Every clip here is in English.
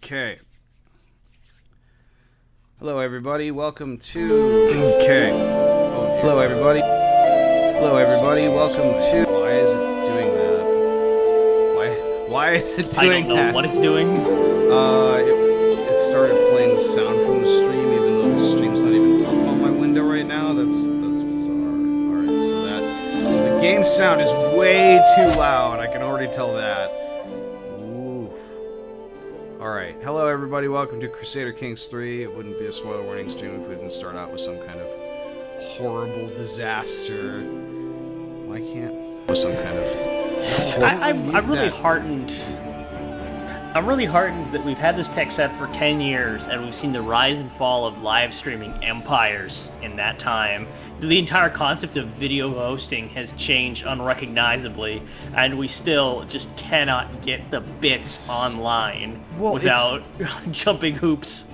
Okay. Hello, everybody. Welcome to. Okay. Hello, everybody. Hello, everybody. Welcome to. Why is it doing that? Why is it doing that? I don't know what it's doing. It started playing the sound from the stream, even though the stream's not even up on my window right now. That's bizarre. All right, so the game sound is way too loud. I can already tell that. Alright, hello everybody, welcome to Crusader Kings 3. It wouldn't be a spoiler warning stream if we didn't start out with some kind of horrible disaster. Why can't... With some kind of... I'm really heartened. I'm really heartened that we've had this tech set for 10 years and we've seen the rise and fall of live streaming empires in that time. The entire concept of video hosting has changed unrecognizably, and we still just cannot get the bits online without jumping hoops.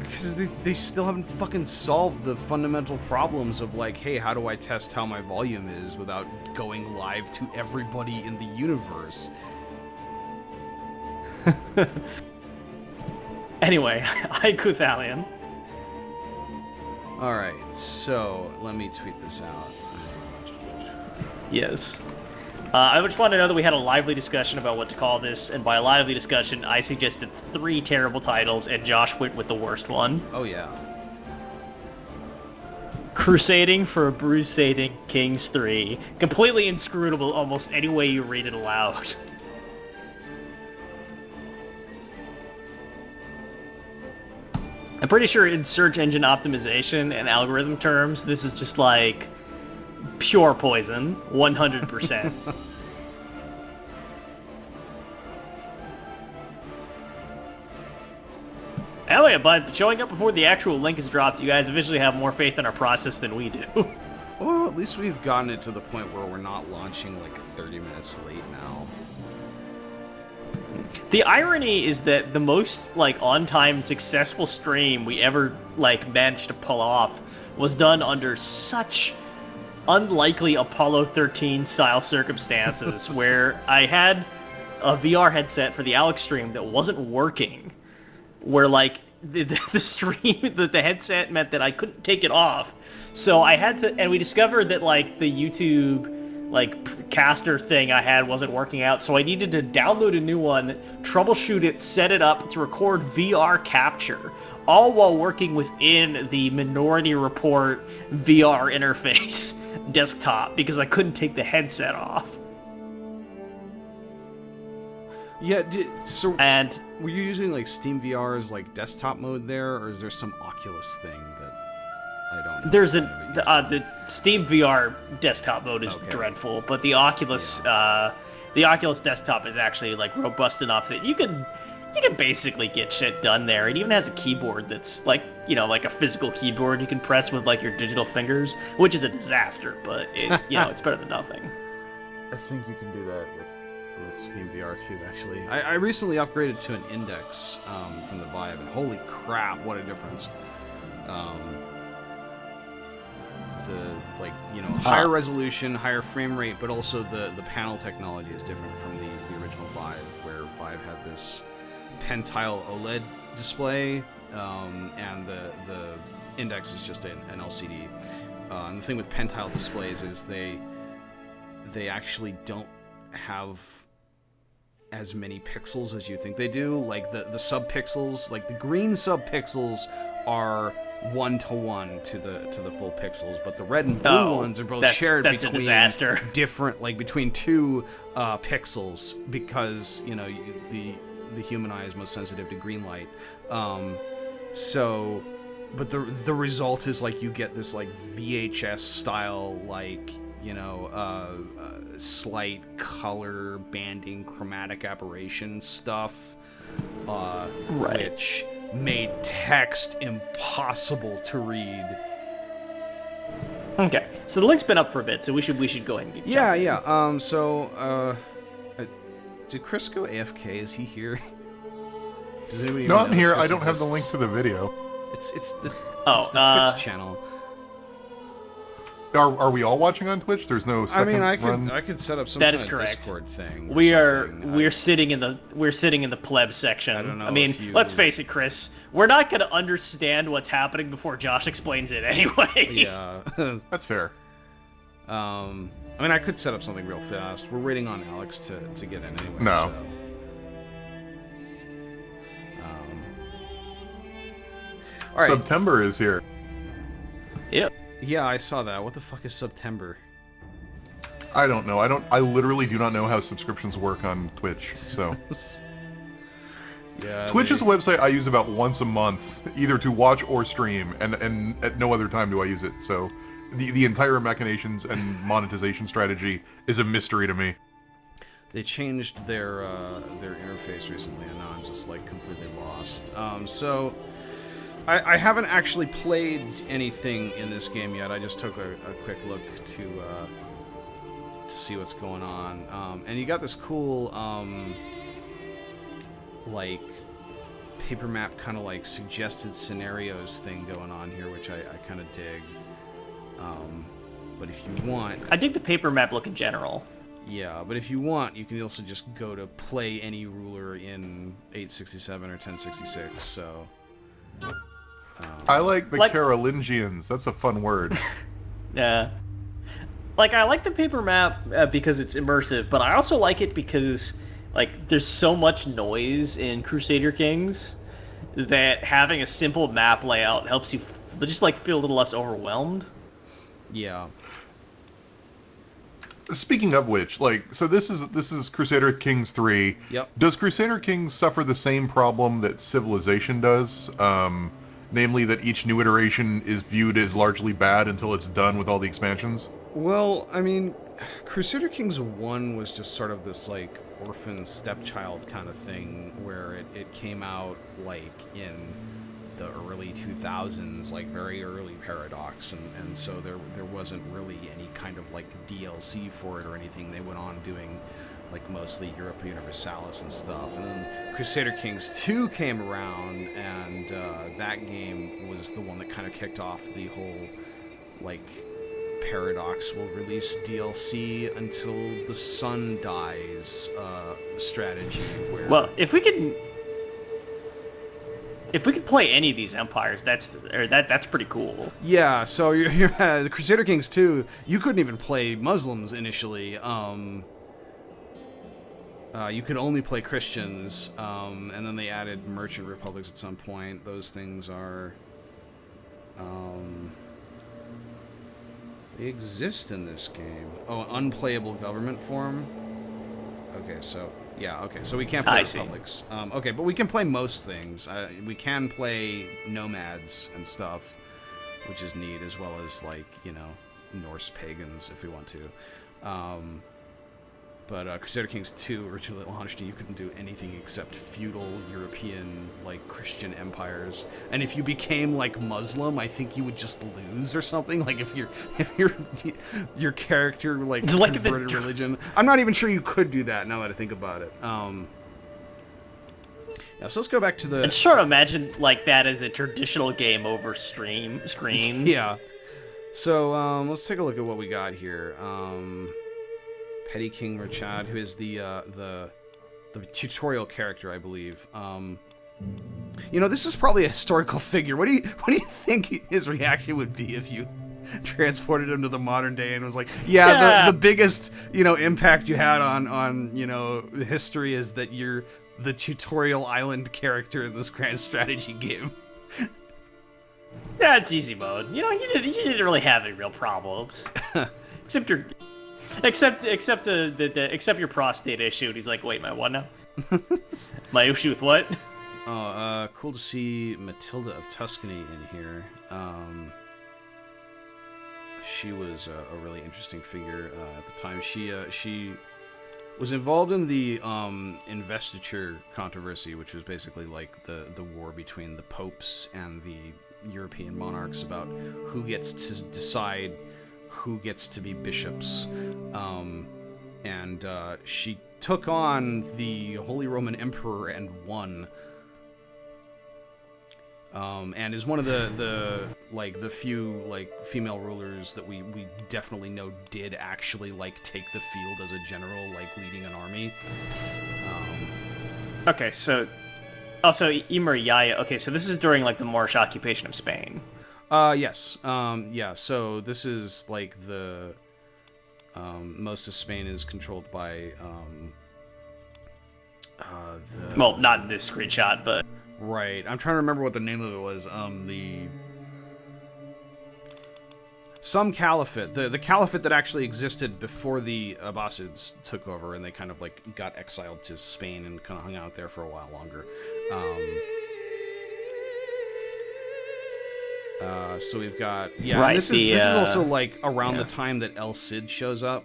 Because they still haven't fucking solved the fundamental problems of, like, hey, how do I test how my volume is without going live to everybody in the universe? Anyway, hi Kuthalion. Alright, so let me tweet this out. Yes. I just want to know that we had a lively discussion about what to call this, and by a lively discussion, I suggested 3 terrible titles, and Josh went with the worst one. Oh, yeah. Crusading for Bruise-sading Kings 3. Completely inscrutable almost any way you read it aloud. I'm pretty sure in search engine optimization and algorithm terms, this is just like pure poison, 100%. Anyway, but showing up before the actual link is dropped, you guys eventually have more faith in our process than we do. Well, at least we've gotten it to the point where we're not launching like 30 minutes late now. The irony is that the most, like, on-time successful stream we ever, like, managed to pull off was done under such unlikely Apollo 13 style circumstances where I had a VR headset for the Alex stream that wasn't working, where, like, the stream, the headset meant that I couldn't take it off. So I had to, and we discovered that, like, the YouTube caster thing I had wasn't working out, so I needed to download a new one, troubleshoot it, set it up to record VR capture, all while working within the Minority Report VR interface desktop because I couldn't take the headset off. Yeah, and were you using like Steam VR's like desktop mode there, or is there some Oculus thing that I don't know? There's the Steam VR desktop mode is dreadful, but the Oculus desktop is actually like robust enough that you can basically get shit done there. It even has a keyboard that's like, you know, like a physical keyboard you can press with like your digital fingers, which is a disaster, but it, you know, it's better than nothing. I think you can do that with Steam VR too, actually. I recently upgraded to an Index from the Vive, and holy crap, what a difference. The, like, you know, higher resolution, higher frame rate, but also the panel technology is different from the original Vive, where Vive had this pentile OLED display, and the Index is just an LCD. And the thing with pentile displays is they actually don't have as many pixels as you think they do. Like the subpixels, like the green subpixels are 1-to-1 to the full pixels, but the red and blue ones are both shared between between 2 pixels, because, you know, the human eye is most sensitive to green light. So, but the result is like you get this like VHS style, like, you know, slight color banding, chromatic aberration stuff, which made text impossible to read. Okay, so the link's been up for a bit, so we should go ahead and get did Chris go AFK? Is he here? Does anybody No, I'm here. I don't have the link to the video. It's the Twitch channel. Are we all watching on Twitch? There's no I mean, second run? I could set up some That kind is of correct. Discord thing. or We're something. sitting in the pleb section. I don't know I mean, if you- let's face it, Chris. We're not gonna understand what's happening before Josh explains it anyway. Yeah. That's fair. I mean, I could set up something real fast. We're waiting on Alex to get in anyway. No. So. All right. September is here. Yep. Yeah, I saw that. What the fuck is September? I don't know. I literally do not know how subscriptions work on Twitch. So Yeah. Twitch is a website I use about once a month, either to watch or stream, and at no other time do I use it. So the entire machinations and monetization strategy is a mystery to me. They changed their interface recently, and now I'm just like completely lost. So I haven't actually played anything in this game yet. I just took a quick look to see what's going on. And you got this cool like paper map kind of like suggested scenarios thing going on here, which I kind of dig. But if you want, I dig the paper map look in general. yeah, but if you want, you can also just go to play any ruler in 867 or 1066. So I like the Like- Carolingians. That's a fun word. Yeah. Like, I like the paper map because it's immersive, but I also like it because, like, there's so much noise in Crusader Kings that having a simple map layout helps you just, like, feel a little less overwhelmed. yeah. Speaking of which, like, so this is Crusader Kings 3. Yep. Does Crusader Kings suffer the same problem that Civilization does? Namely that each new iteration is viewed as largely bad until it's done with all the expansions? Well, I mean, Crusader Kings 1 was just sort of this, like, orphan stepchild kind of thing, where it came out, like, in the early 2000s, like, very early Paradox, and so there wasn't really any kind of, like, DLC for it or anything. They went on doing, like, mostly Europa Universalis and stuff, and then Crusader Kings 2 came around, and that game was the one that kind of kicked off the whole, like, Paradox will release DLC until the sun dies strategy. Where Well, if we could play any of these empires, that's pretty cool. yeah, so you're the Crusader Kings 2, you couldn't even play Muslims initially. You could only play Christians, and then they added merchant republics at some point. Those things are they exist in this game. Oh, unplayable government form. Okay, so yeah, okay, so we can't play I see. republics. Okay, but we can play most things. We can play nomads and stuff, which is neat, as well as, like, you know, Norse pagans if we want to. But Crusader Kings 2 originally launched, and you couldn't do anything except feudal European, like, Christian empires. And if you became, like, Muslim, I think you would just lose or something. Like, if your character, like, It's like converted religion. I'm not even sure you could do that now that I think about it. Yeah, so let's go back to the... And sure, imagine like that as a traditional game over screen. Yeah. So, let's take a look at what we got here. Petty King Murchad, who is the tutorial character, I believe. You know, this is probably a historical figure. What do you think his reaction would be if you transported him to the modern day and was like, yeah. The biggest, you know, impact you had on you know, history is that you're the tutorial island character in this grand strategy game. Yeah, it's easy mode. You know, you didn't really have any real problems, except your prostate issue. And he's like, wait, my what now? My issue with what? Oh, cool to see Matilda of Tuscany in here. She was a really interesting figure at the time. She was involved in the investiture controversy, which was basically like the war between the popes and the European monarchs about who gets to decide who gets to be bishops. And she took on the Holy Roman Emperor and won. and is one of the few like female rulers that we definitely know did actually like take the field as a general, like leading an army. Okay, so also Emer Yaya. Okay, so this is during like the Moorish occupation of Spain. Yes. Yeah. So this is like the most of Spain is controlled by Well, not in this screenshot, but right. I'm trying to remember what the name of it was. Some caliphate, the caliphate that actually existed before the Abbasids took over, and they kind of like got exiled to Spain and kind of hung out there for a while longer. So we've got right, and this is also like around the time that El Cid shows up.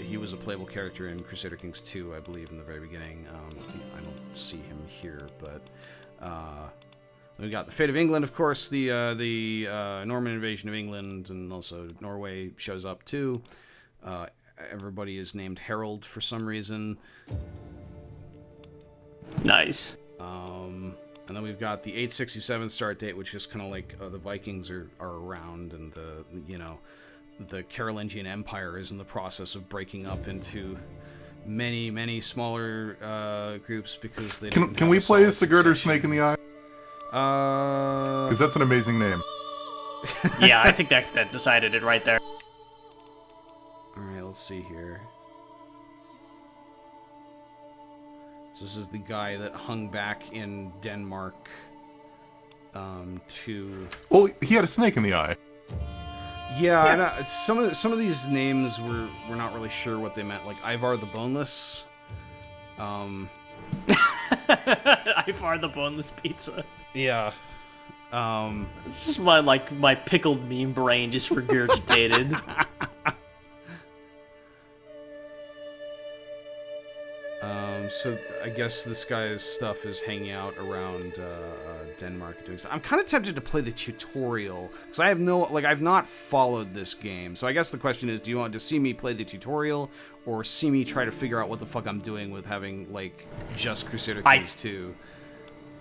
He was a playable character in Crusader Kings 2, I believe, in the very beginning. I don't see him here, but we got the fate of England, of course. The Norman invasion of England, and also Norway shows up too. Everybody is named Harold for some reason. Nice. And then we've got the 867 start date, which is kind of like the Vikings are around, and the Carolingian Empire is in the process of breaking up into many smaller groups because they can we play as Sigurdur Snake in the Eye? Because that's an amazing name. Yeah, I think that decided it right there. All right, let's see here. So this is the guy that hung back in Denmark to... Well, he had a snake in the eye. Yeah. And, some of these names we're not really sure what they meant. Like Ivar the Boneless. Ivar the Boneless Pizza. Yeah. This is my pickled meme brain just regurgitated. So I guess this guy's stuff is hanging out around Denmark and doing stuff. I'm kind of tempted to play the tutorial because I've not followed this game. So I guess the question is, do you want to see me play the tutorial or see me try to figure out what the fuck I'm doing with having like just Crusader Kings 2?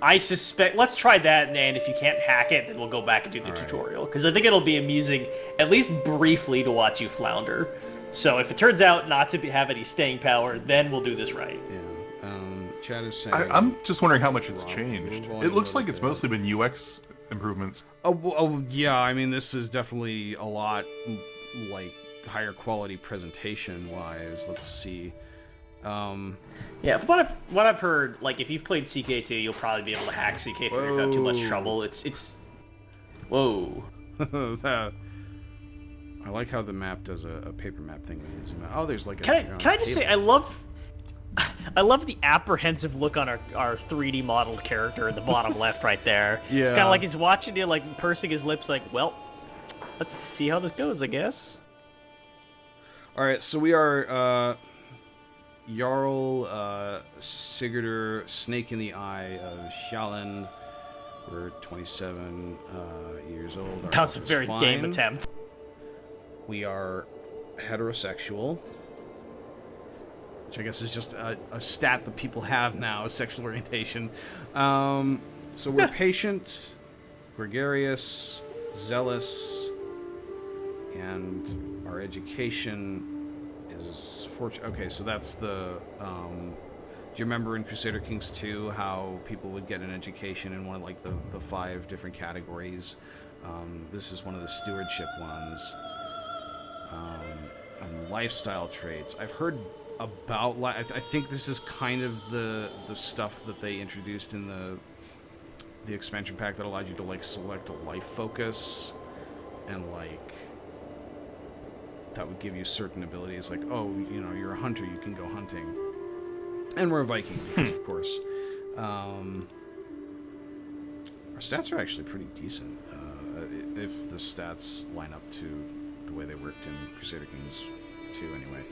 I suspect. Let's try that, and if you can't hack it, then we'll go back and do the tutorial because I think it'll be amusing, at least briefly, to watch you flounder. So if it turns out not to have any staying power, then we'll do this right. Yeah. Chad is saying... I'm just wondering how much it's changed. It looks like it's mostly been UX improvements. Oh, yeah. I mean, this is definitely a lot, like, higher quality presentation-wise. Let's see. Yeah, from what I've heard, like, if you've played CK2, you'll probably be able to hack CK3 without too much trouble. It's... Whoa. I like how the map does a paper map thing when you zoom out. Oh, there's like a... Can I just say, I love the apprehensive look on our 3D modeled character in the bottom left right there. Yeah. It's kind of like he's watching you, like, pursing his lips, like, well, let's see how this goes, I guess. Alright, so we are, Jarl Sigurdur Snake in the Eye of Sjælland. We're 27 years old. That was a very game attempt. We are heterosexual, which I guess is just a stat that people have now, is sexual orientation. So we're patient, gregarious, zealous, and our education is fortunate. Okay, so that's the... do you remember in Crusader Kings 2 how people would get an education in one of like the 5 different categories? This is one of the stewardship ones. And lifestyle traits. I've heard about... I think this is kind of the stuff that they introduced in the expansion pack that allowed you to like select a life focus, and like that would give you certain abilities, like, oh, you know, you're a hunter, you can go hunting. And we're a Viking, because, of course. Our stats are actually pretty decent, if the stats line up to the way they worked in Crusader Kings 2, anyway.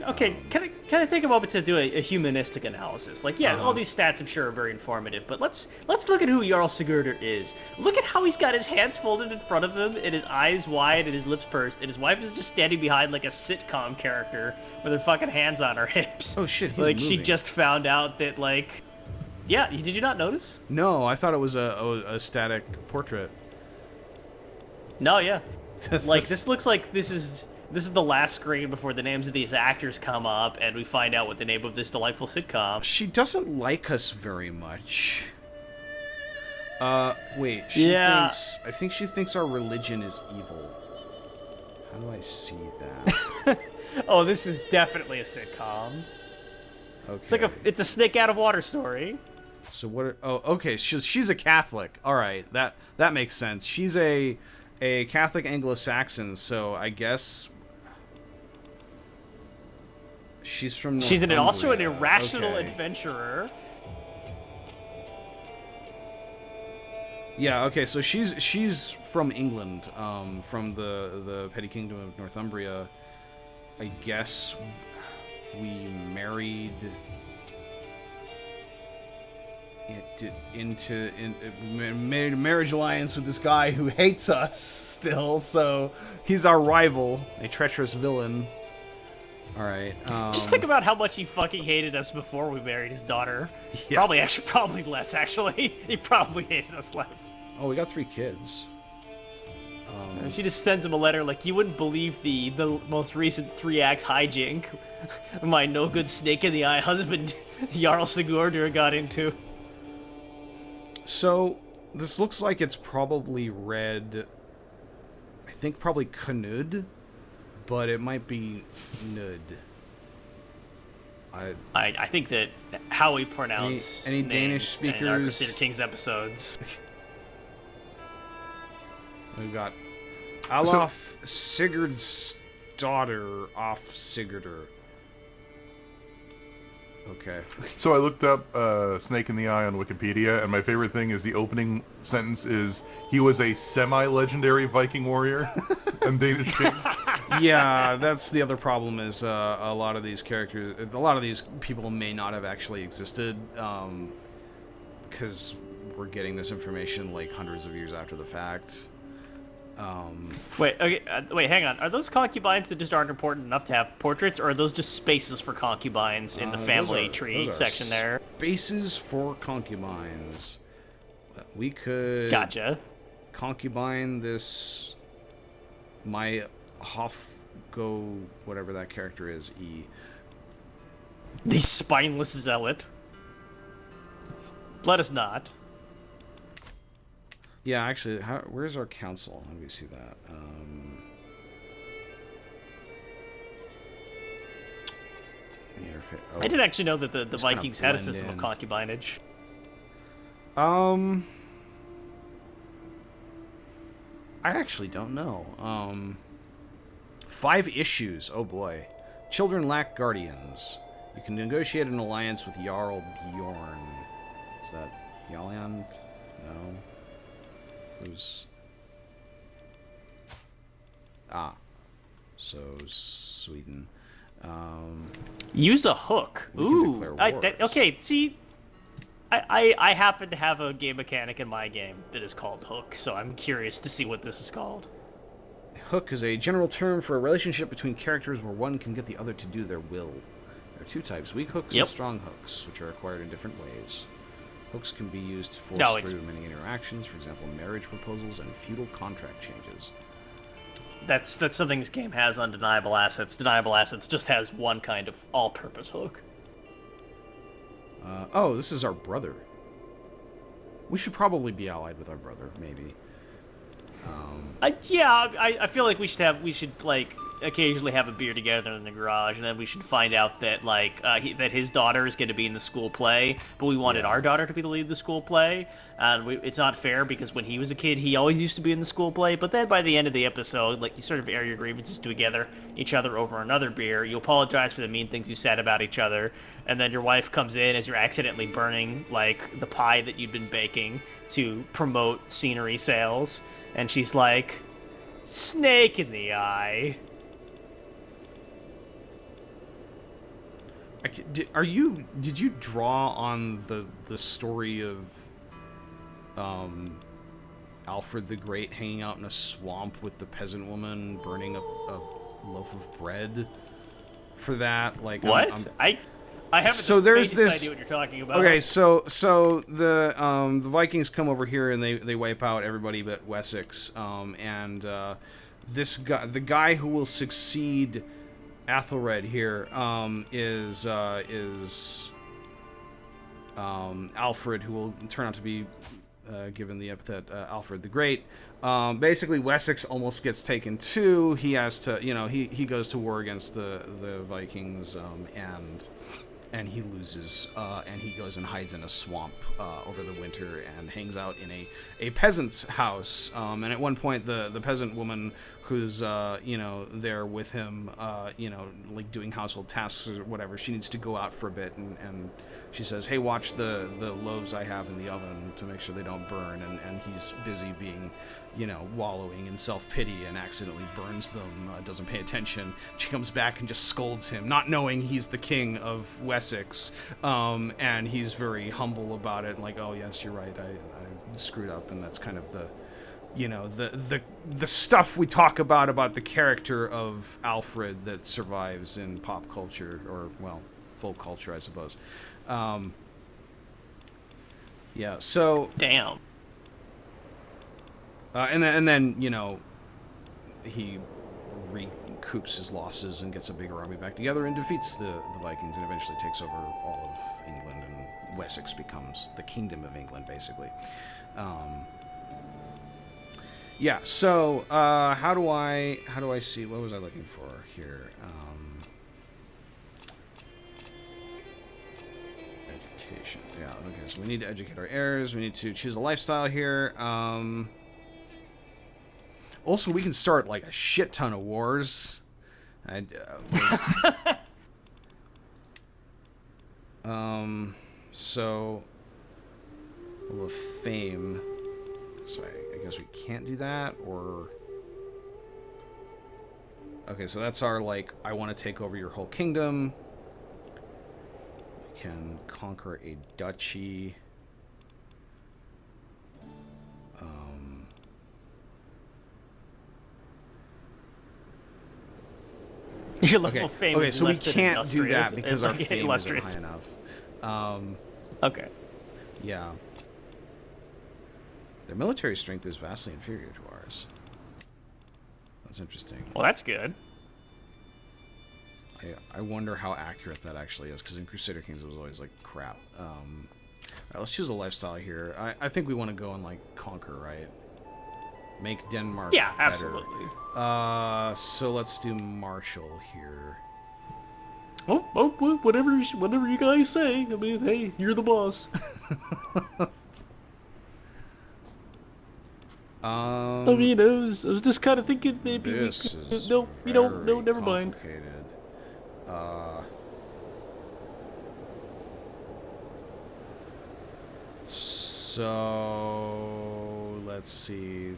Okay, can I take a moment to do a humanistic analysis? Like, yeah, all these stats I'm sure are very informative, but let's look at who Jarl Sigurdur is. Look at how he's got his hands folded in front of him, and his eyes wide, and his lips pursed, and his wife is just standing behind like a sitcom character with her fucking hands on her hips. Oh shit, he's like moving. She just found out that, like, Yeah, did you not notice? No, I thought it was a static portrait. No, yeah. Like, this looks like this is the last screen before the names of these actors come up, and we find out what the name of this delightful sitcom. She doesn't like us very much. Wait. Yeah. I think she thinks our religion is evil. How do I see that? Oh, this is definitely a sitcom. Okay. It's a snake out of water story. So what? Oh, okay. She's a Catholic. All right, that makes sense. She's a Catholic Anglo-Saxon. So I guess she's from. She's also an Northumbria. irrational Okay. adventurer. Yeah. Okay. So she's from England. From the petty kingdom of Northumbria. I guess we married made a marriage alliance with this guy who hates us still, so he's our rival, a treacherous villain. All right. Just think about how much he fucking hated us before we married his daughter. Yeah. Probably less, actually. He probably hated us less. Oh, we got 3 kids. She just sends him a letter like, you wouldn't believe the most recent 3-act hijink my no-good snake-in-the-eye husband, Jarl Sigurdur, got into. So this looks like it's probably read. I think probably Knud, but it might be Nud. I think that how we pronounce any Danish names in our speakers? Crusader Kings episodes. We've got Alof Sigurd's daughter off Sigurdur. Okay. So I looked up Snake in the Eye on Wikipedia, and my favorite thing is the opening sentence is, he was a semi-legendary Viking warrior and Danish king. Yeah, that's the other problem is a lot of these characters, a lot of these people may not have actually existed, because we're getting this information like hundreds of years after the fact. Wait, hang on. Are those concubines that just aren't important enough to have portraits, or are those just spaces for concubines in the family tree section there? Spaces for concubines. We could Gotcha. concubine this my Hofgo, whatever that character is, E. The spineless zealot. Let us not. Yeah, actually, where's our council? Let me see that. Interface. Oh, I didn't actually know that the Just Vikings kinda had a system blend of in. concubinage. I actually don't know. 5 issues. Oh boy. Children lack guardians. You can negotiate an alliance with Jarl Bjorn. Is that Jarland? No. Who's... Ah. So, Sweden. Use a hook. We can Ooh. declare wars. Okay, see, I happen to have a game mechanic in my game that is called hook, so I'm curious to see what this is called. Hook is a general term for a relationship between characters where one can get the other to do their will. There are 2 types, weak hooks and strong hooks, which are acquired in different ways. Hooks can be used to force through many interactions, for example, marriage proposals and feudal contract changes. That's something this game has on Deniable Assets. Deniable Assets just has one kind of all-purpose hook. Oh, this is our brother. We should probably be allied with our brother, maybe. I feel like we should like occasionally have a beer together in the garage, and then we should find out that that his daughter is going to be in the school play, but we wanted our daughter to be the lead of the school play, and it's not fair because when he was a kid, he always used to be in the school play, but then by the end of the episode, like, you sort of air your grievances to each other over another beer, you apologize for the mean things you said about each other, and then your wife comes in as you're accidentally burning, like, the pie that you'd been baking to promote scenery sales, and she's like, snake in the eye. Did you draw on the story of Alfred the Great hanging out in a swamp with the peasant woman burning a loaf of bread for that? Like, what? I haven't So the there's faintest this. idea what you're talking about. Okay, so the Vikings come over here and they wipe out everybody but Wessex. This guy, the guy who will succeed Athelred here, is Alfred, who will turn out to be given the epithet Alfred the Great. Basically, Wessex almost gets taken too. He has to, he goes to war against the Vikings, and he loses, and he goes and hides in a swamp over the winter and hangs out in a peasant's house. And at one point, the peasant woman who's there with him, like doing household tasks or whatever, she needs to go out for a bit, and she says, "Hey, watch the loaves I have in the oven to make sure they don't burn." And he's busy being, wallowing in self-pity and accidentally burns them, doesn't pay attention. She comes back and just scolds him, not knowing he's the king of Wessex, and he's very humble about it, like, "Oh yes, you're right, I screwed up." And that's kind of the stuff we talk about the character of Alfred that survives in pop culture, or, well, folk culture, I suppose. Yeah, so... Damn. And then he recoups his losses and gets a bigger army back together and defeats the Vikings and eventually takes over all of England, and Wessex becomes the Kingdom of England, basically. Yeah, so how do I see, what was I looking for here? Education. Yeah, okay, so we need to educate our heirs. We need to choose a lifestyle here. Also, we can start like a shit ton of wars. So Hall of Fame. So I guess we can't do that, or... Okay, so that's our, like, I want to take over your whole kingdom. We can conquer a duchy. Your level of fame Okay, is so we less than can't do that illustrious. because our It's like fame isn't illustrious. high enough. Okay. Yeah. Their military strength is vastly inferior to ours. That's interesting. Well, that's good. I wonder how accurate that actually is, because in Crusader Kings it was always like crap. Alright, let's choose a lifestyle here. I think we want to go and like conquer, right? Make Denmark Yeah, better. absolutely. So let's do martial here. Oh, whatever you guys say. I mean, hey, you're the boss. I mean, I was just kind of thinking maybe This we could, is no, never mind. complicated. So let's see.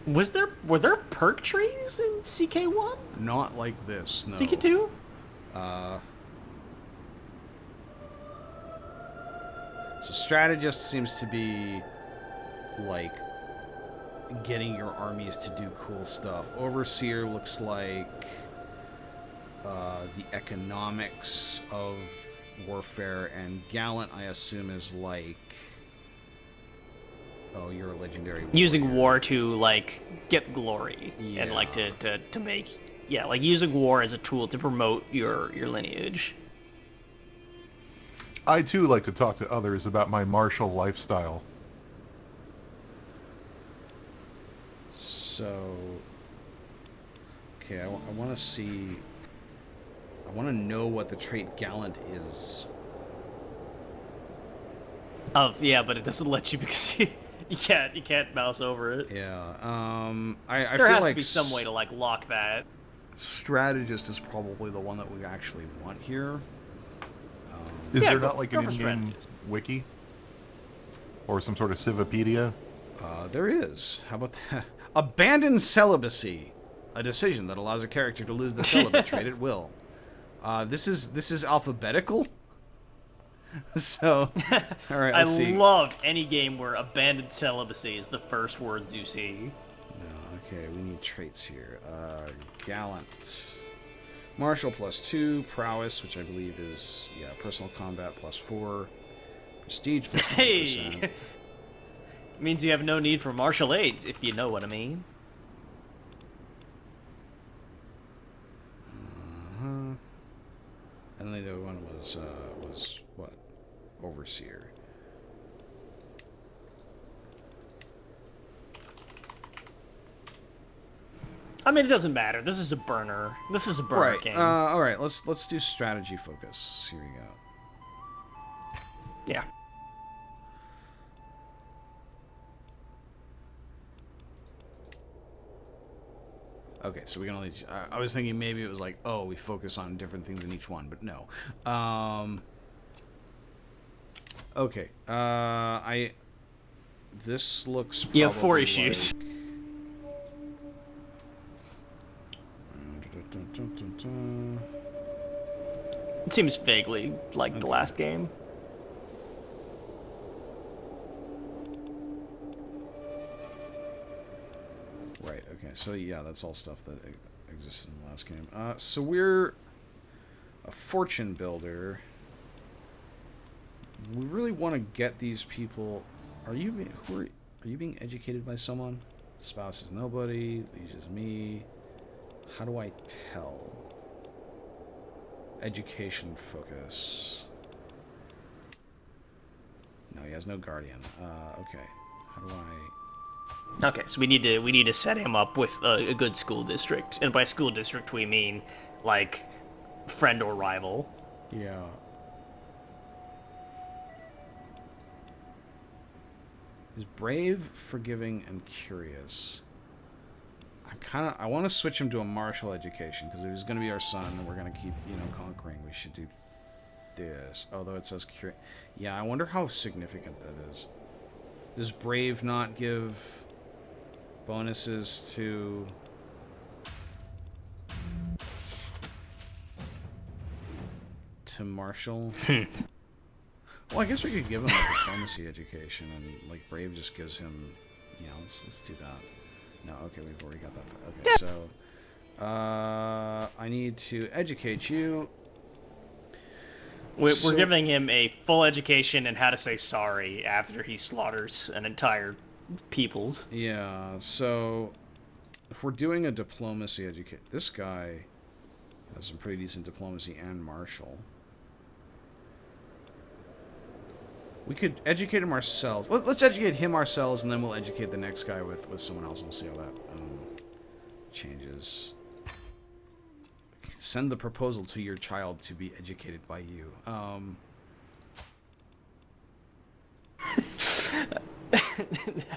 Were there perk trees in CK1? Not like this. No. CK2? So strategist seems to be like getting your armies to do cool stuff. Overseer looks like the economics of warfare, and gallant I assume is like, oh, you're a legendary warrior. Using war to like get glory and like to make, yeah, like using war as a tool to promote your lineage. I too like to talk to others about my martial lifestyle. So, okay, I want to see. I want to know what the trait gallant is. Yeah, but it doesn't let you because you can't mouse over it. Yeah. I There feel has like to be some way to like lock that. strategist is probably the one that we actually want here. Is Yeah, there go- not like go an for in-game strategist. wiki? Or some sort of civipedia? There is. How about that? Abandon celibacy. A decision that allows a character to lose the celibate trait at will. This is alphabetical. So, all right, let's see. I love any game where abandoned celibacy is the first words you see. No, okay, we need traits here. Gallant. Martial +2, prowess, which I believe is personal combat +4, prestige +20%. Hey, means you have no need for martial aids, if you know what I mean. And then the other one was what? Overseer. I mean, it doesn't matter. This is a burner. This is a burner game. All right. Let's do strategy focus. Here we go. Yeah. Okay, so we can only. I was thinking maybe it was like, oh, we focus on different things in each one, but no. Okay. This looks. You have 4 probably issues. Like, It seems vaguely like the last game. Right, okay. So, yeah, that's all stuff that existed in the last game. So we're a fortune builder. We really want to get these people... Are you being educated by someone? Spouse is nobody. Liege is me. How do I tell? Education focus. No, he has no guardian. Okay. How do I... Okay, so we need to set him up with a good school district, and by school district we mean like friend or rival. Yeah. He's brave, forgiving, and curious. I want to switch him to a martial education because if he's going to be our son and we're going to keep, conquering, we should do this. Although it says curious. Yeah, I wonder how significant that is. Does brave not give bonuses to martial? Well, I guess we could give him a diplomacy education, and like brave just gives him. Yeah, let's do that. No, okay, we've already got that. Okay, so I need to educate you. We're giving him a full education in how to say sorry after he slaughters an entire peoples. Yeah, so if we're doing a diplomacy education, this guy has some pretty decent diplomacy and martial. We could educate him ourselves. Let's educate him ourselves, and then we'll educate the next guy with someone else, and we'll see how that changes. Send the proposal to your child to be educated by you.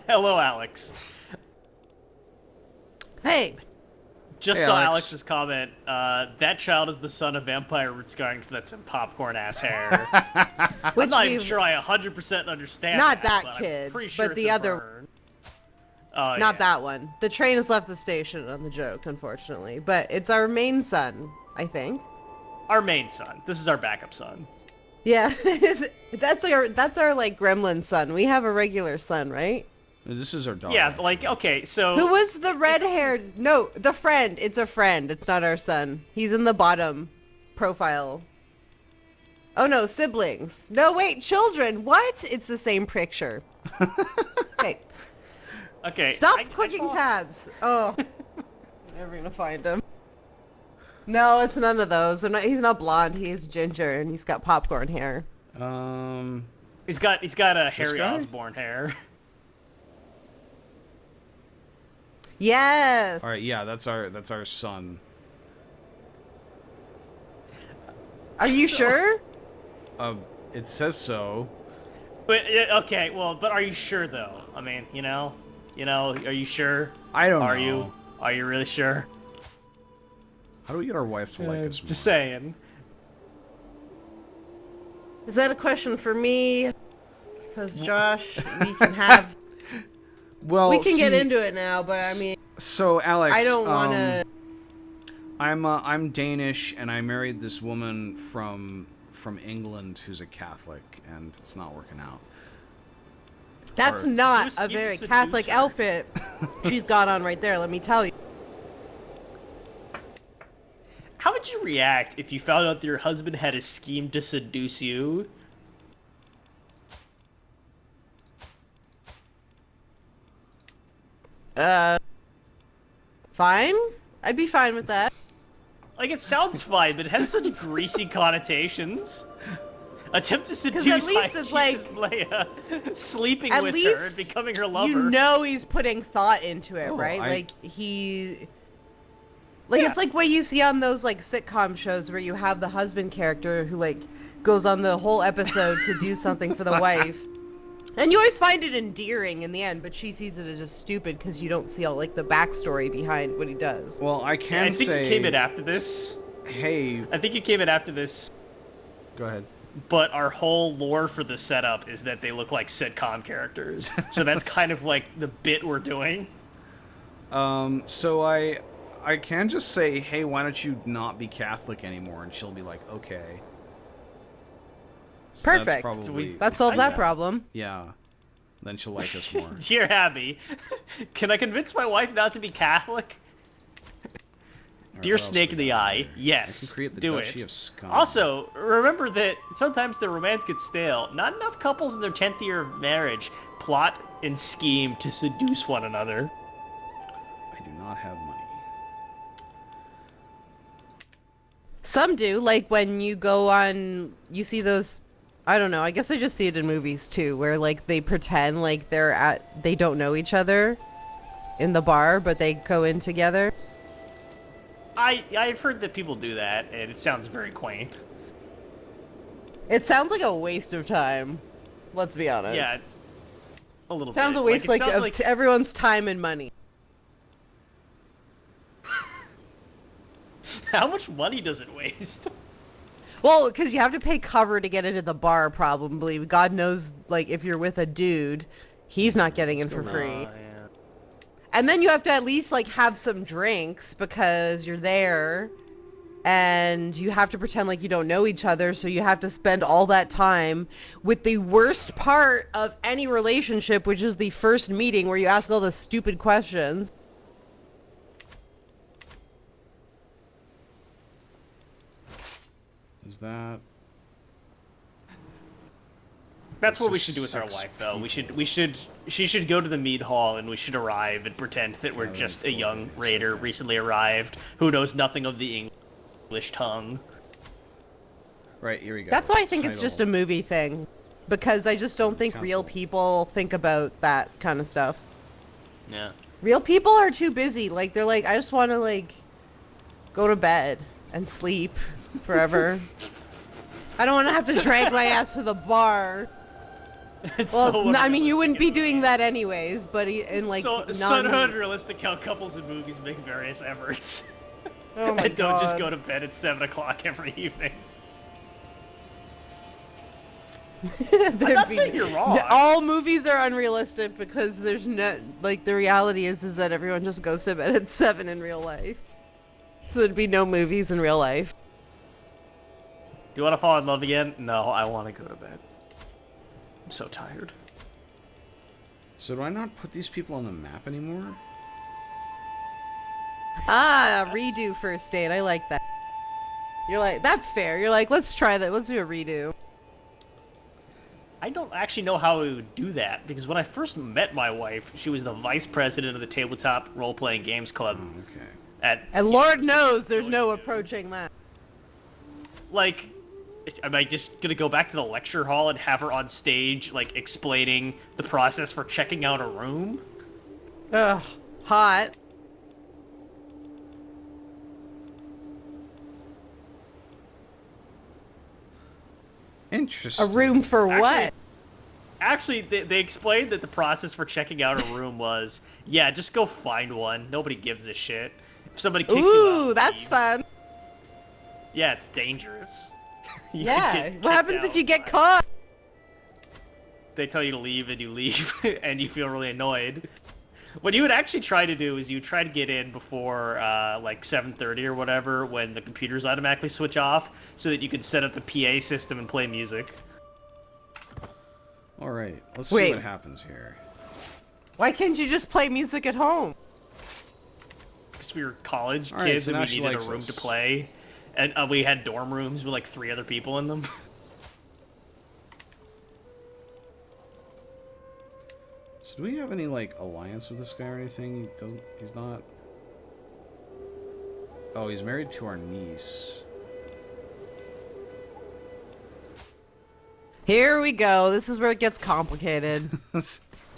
Hello, Alex. Hey. Just Hey, saw Alex. Alex's comment. That child is the son of vampire root scarring because that's some popcorn ass hair. Which I'm not even we've- sure I 100% understand. Not that but kid, I'm pretty sure but it's the a other- burn. Oh, Not yeah. that one. The train has left the station on the joke, unfortunately. But it's our main son, I think. Our main son. This is our backup son. Yeah, that's our like gremlin son. We have a regular son, right? This is our dog. Yeah, actually. like okay, so Who was the red-haired? No, the friend. It's a friend. It's not our son. He's in the bottom profile. Oh no, siblings. No, wait, children. What? It's the same picture. Okay. okay. Stop I clicking saw- tabs. Oh. Never gonna find him. No, it's none of those. He's not blonde. He's ginger, and he's got popcorn hair. He's got a Harry guy? Osborn hair. Yes. All right, yeah, that's our son. Are you sure? It says so. But okay, well, but are you sure though? I mean, are you sure? I don't Are know. Are you really sure? How do we get our wife to like us more? Just saying. Is that a question for me? Because Josh, we can have. Well, We can get see, into it now, but I mean, So, Alex, I don't want to. I'm Danish, and I married this woman from England who's a Catholic, and it's not working out. That's or- not Just a give very us a Catholic doucher. outfit she's got on right there. Let me tell you. How would you react if you found out that your husband had a scheme to seduce you? Fine. I'd be fine with that. Like, it sounds fine, but it has such greasy connotations. Attempt to seduce at least it's like- Leia, sleeping At with her least and becoming her lover. You know he's putting thought into it, Oh, right? I- Like it's like what you see on those like sitcom shows where you have the husband character who like goes on the whole episode to do something for the wife. And you always find it endearing in the end, but she sees it as just stupid because you don't see all like the backstory behind what he does. Well, I can I think say. you came in after this. Hey, I think you came in after this. go ahead. But our whole lore for the setup is that they look like sitcom characters. So that's kind of like the bit we're doing. So I can just say, hey, why don't you not be Catholic anymore? And she'll be like, okay. So Perfect. That's probably, That solves that yeah. problem. Yeah. Then she'll like us more. You're happy. Can I convince my wife not to be Catholic? Alright, Dear what else Snake we in the got Eye, here? yes, I can create the do Duchy it. of Scum. Also, remember that sometimes the romance gets stale. Not enough couples in their 10th year of marriage plot and scheme to seduce one another. I do not have money. Some do, like when you go on, you see those, I don't know, I guess I just see it in movies too, where like they pretend like they don't know each other in the bar, but they go in together. I've heard that people do that, and it sounds very quaint. It sounds like a waste of time, let's be honest. Yeah, a little Sounds bit. a waste it sounds of everyone's time and money. How much money does it waste? Well, because you have to pay cover to get into the bar, probably. God knows, like, if you're with a dude, he's not getting in for free. Yeah. And then you have to at least, like, have some drinks because you're there. And you have to pretend like you don't know each other, so you have to spend all that time with the worst part of any relationship, which is the first meeting where you ask all the stupid questions. Is that... That's what we This should do with our sucks wife, though. She should go to the mead hall, and we should arrive and pretend that we're just a young raider recently arrived who knows nothing of the English tongue. Right, here we go. That's why I think it's just a Title. movie thing. Because I just don't think real Council. people think about that kind of stuff. Yeah. Real people are too busy. Like, they're like, I just want to, like, go to bed and sleep forever. I don't want to have to drag my ass to the bar. It's Well, so I mean, you wouldn't be unrealistic in doing movies. that anyways, but in, like, so unrealistic how couples in movies make various efforts. Oh my And don't just God. go to bed at 7 o'clock every evening. I'm not saying you're wrong. All movies are unrealistic because there's no, like, the reality is that everyone just goes to bed at 7 in real life. So there'd be no movies in real life. Do you want to fall in love again? No, I want to go to bed. I'm so tired. So do I not put these people on the map anymore? Ah, redo first date. I like that. You're like, that's fair. You're like, let's try that. Let's do a redo. I don't actually know how we would do that, because when I first met my wife, she was the vice president of the Tabletop Role-Playing Games Club Oh, okay. at... And Lord knows there's no approaching that. Like, am I just gonna go back to the lecture hall and have her on stage, like, explaining the process for checking out a room? Ugh, hot. A Interesting. room for what? Actually, they explained that the process for checking out a room was, yeah, just go find one. Nobody gives a shit. If somebody kicks you out, Ooh, that's leave. fun. Yeah, it's dangerous. You Yeah. get What kicked happens out if you get by- caught? They tell you to leave and you leave, and you feel really annoyed. What you would actually try to do is you try to get in before like 7:30 or whatever, when the computers automatically switch off, so that you can set up the PA system and play music. All right, let's see Wait. what happens here. Why can't you just play music at home? Because we were college All right, kids so and now we she needed likes a room us. to play. And we had dorm rooms with like 3 other people in them. So do we have any like alliance with this guy or anything? He doesn't. He's not. Oh, he's married to our niece. Here we go. This is where it gets complicated.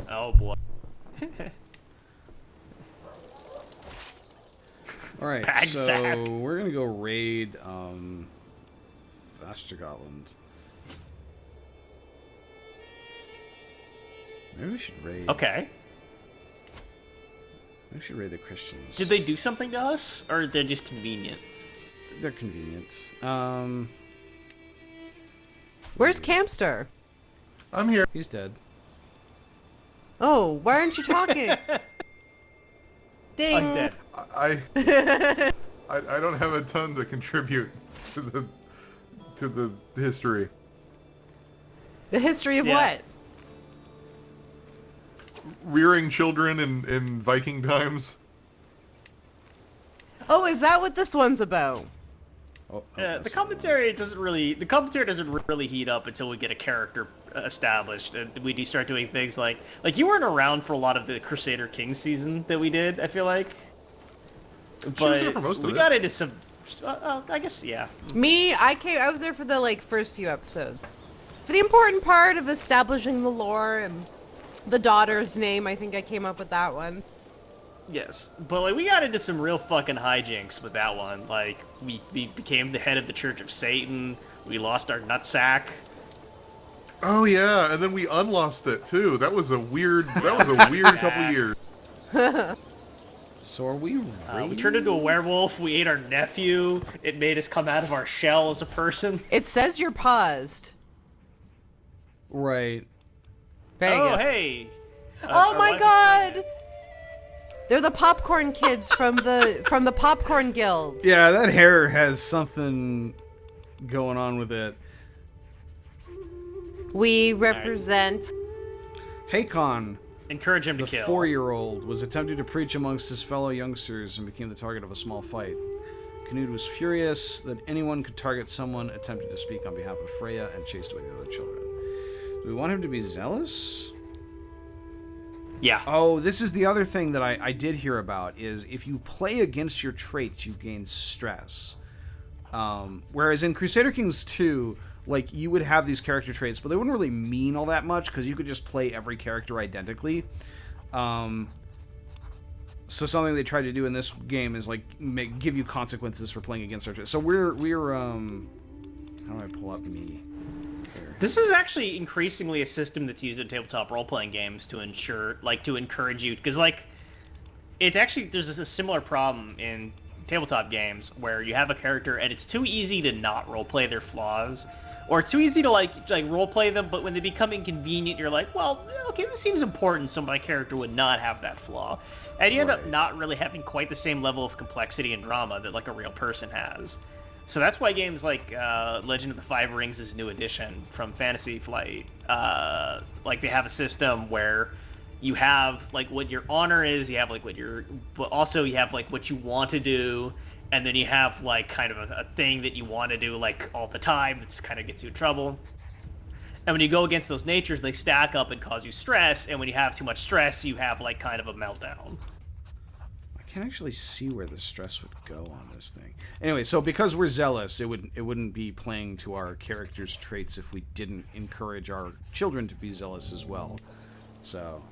Oh boy. All right, Bag so sack. we're gonna go raid Vastergotland. Maybe we should raid. Okay. Maybe we should raid the Christians. Did they do something to us, or they're just convenient? They're convenient. Where's Campster? I'm here. He's dead. Oh, why aren't you talking? Ding. Oh, he's dead. I don't have a ton to contribute to the history. The history of Yeah. what? Rearing children in Viking times. Oh, is that what this one's about? Oh, The that's commentary doesn't really heat up until we get a character established, and we do start doing things like you weren't around for a lot of the Crusader Kings season that we did. I feel like, was there for most of we it. got into some. I guess yeah. Me, I was there for the first few episodes. For the important part of establishing the lore and the daughter's name, I think I came up with that one. Yes, but like we got into some real fucking hijinks with that one. Like we became the head of the Church of Satan. We lost our nutsack. Oh yeah, and then we unlost it too. That was a weird couple of years. So are we raiding? We turned into a werewolf. We ate our nephew. It made us come out of our shell as a person. It says you're paused. Right. There you go. Hey. Oh I my like god! They're the popcorn kids from the Popcorn Guild. Yeah, that hair has something going on with it. We represent. Hakon, Encourage him to the kill. 4-year-old, was attempting to preach amongst his fellow youngsters and became the target of a small fight. Canute was furious that anyone could target someone attempting to speak on behalf of Freya and chased away the other children. Do we want him to be zealous? Yeah. Oh, this is the other thing that I did hear about, is if you play against your traits, you gain stress. Whereas in Crusader Kings 2, like, you would have these character traits, but they wouldn't really mean all that much, because you could just play every character identically. So something they tried to do in this game is, like, give you consequences for playing against our traits. So we're how do I pull up me? This is actually increasingly a system that's used in tabletop role-playing games to encourage you, because it's actually there's a similar problem in tabletop games where you have a character and it's too easy to not role-play their flaws, or it's too easy to like role-play them, but when they become inconvenient, you're like, well, okay, this seems important, so my character would not have that flaw, and you end up not really having quite the same level of complexity and drama that like a real person has. So that's why games like Legend of the Five Rings' new edition from Fantasy Flight, like they have a system where you have like what your honor is, you have like but also you have like what you want to do, and then you have like kind of a thing that you want to do like all the time that's kind of gets you in trouble. And when you go against those natures, they stack up and cause you stress, and when you have too much stress, you have like kind of a meltdown. I can't actually see where the stress would go on this thing. Anyway, so because we're zealous, it wouldn't be playing to our characters' traits if we didn't encourage our children to be zealous as well. So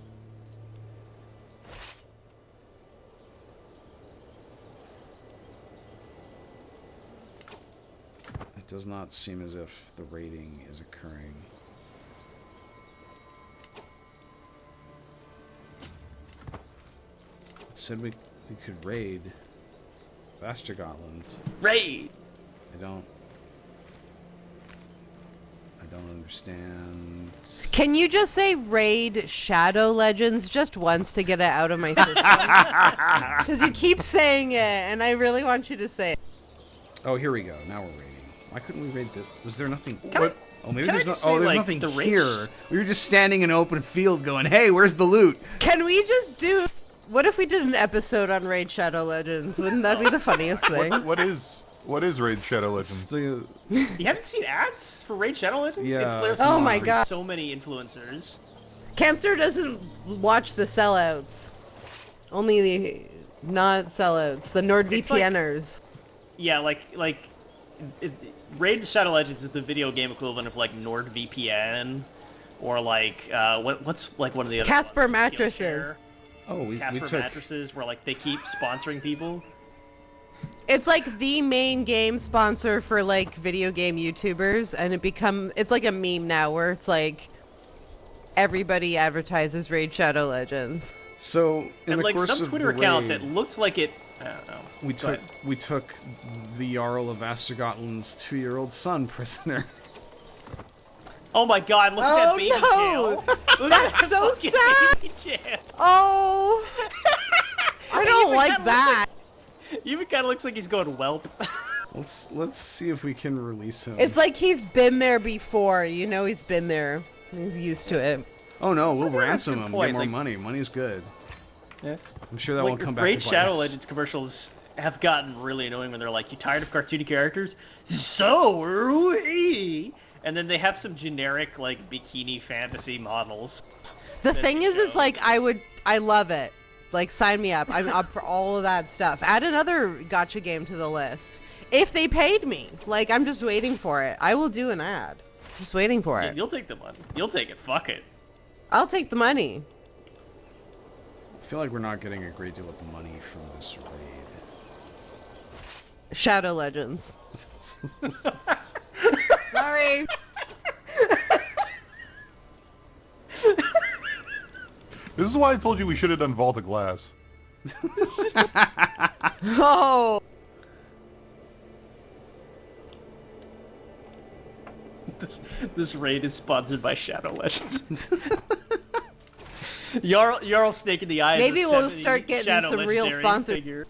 it does not seem as if the raiding is occurring. It said we could raid Vastergotland. Raid! I don't understand. Can you just say raid Shadow Legends just once to get it out of my system? Because you keep saying it, and I really want you to say it. Oh, here we go. Now we're raiding. Why couldn't we raid this? Was there nothing? What? Oh, maybe Can I there's just no. Oh, say, there's like, nothing the rich- here. We were just standing in an open field, going, "Hey, where's the loot?" Can we just what if we did an episode on Raid Shadow Legends? Wouldn't that be the funniest thing? What is What is Raid Shadow It's Legends? the You haven't seen ads for Raid Shadow Legends? Yeah. It's literally Oh my for God. so many influencers. Camster doesn't watch the sellouts. Only the not sellouts. The NordVPNers. Yeah, Raid Shadow Legends is the video game equivalent of like NordVPN, or like what's like one of the other Casper ones? mattresses. Skillshare, oh we Casper took mattresses, where like they keep sponsoring people. It's like the main game sponsor for like video game YouTubers, and it's like a meme now where it's like everybody advertises Raid Shadow Legends. so in And the like course some of Twitter the account raid, that looked like it. I don't know. Go ahead. we took the Jarl of Astergotland's 2-year-old son prisoner. Oh my God! Look at that baby no! jail. Look That's at that so fucking sad! baby jail. Oh! I don't even like kinda that. Even kind of looks like he's going whelp. Let's see if we can release him. It's like he's been there before. You know he's been there. He's used to it. oh no, we'll that's a ransom good him, point, get more like- money. Money's good. Yeah. I'm sure that Like, won't come back Raid to bite Shadow us. Legends commercials have gotten really annoying when they're like, "You tired of cartoony characters? So are we." And then they have some generic like bikini fantasy models. The that thing you is know. like I love it. Like sign me up. I'm up for all of that stuff. Add another gotcha game to the list. If they paid me. Like I'm just waiting for it. I will do an ad. Just waiting for Yeah, it. you'll take the money. You'll take it. Fuck it. I'll take the money. I feel like we're not getting a great deal of money from this raid. Shadow Legends. Sorry. This is why I told you we should have done Vault of Glass. Oh. This raid is sponsored by Shadow Legends. Jarl Snake in the Eye. Maybe is a we'll 70 start getting Shadow some real Legendary sponsors. figure.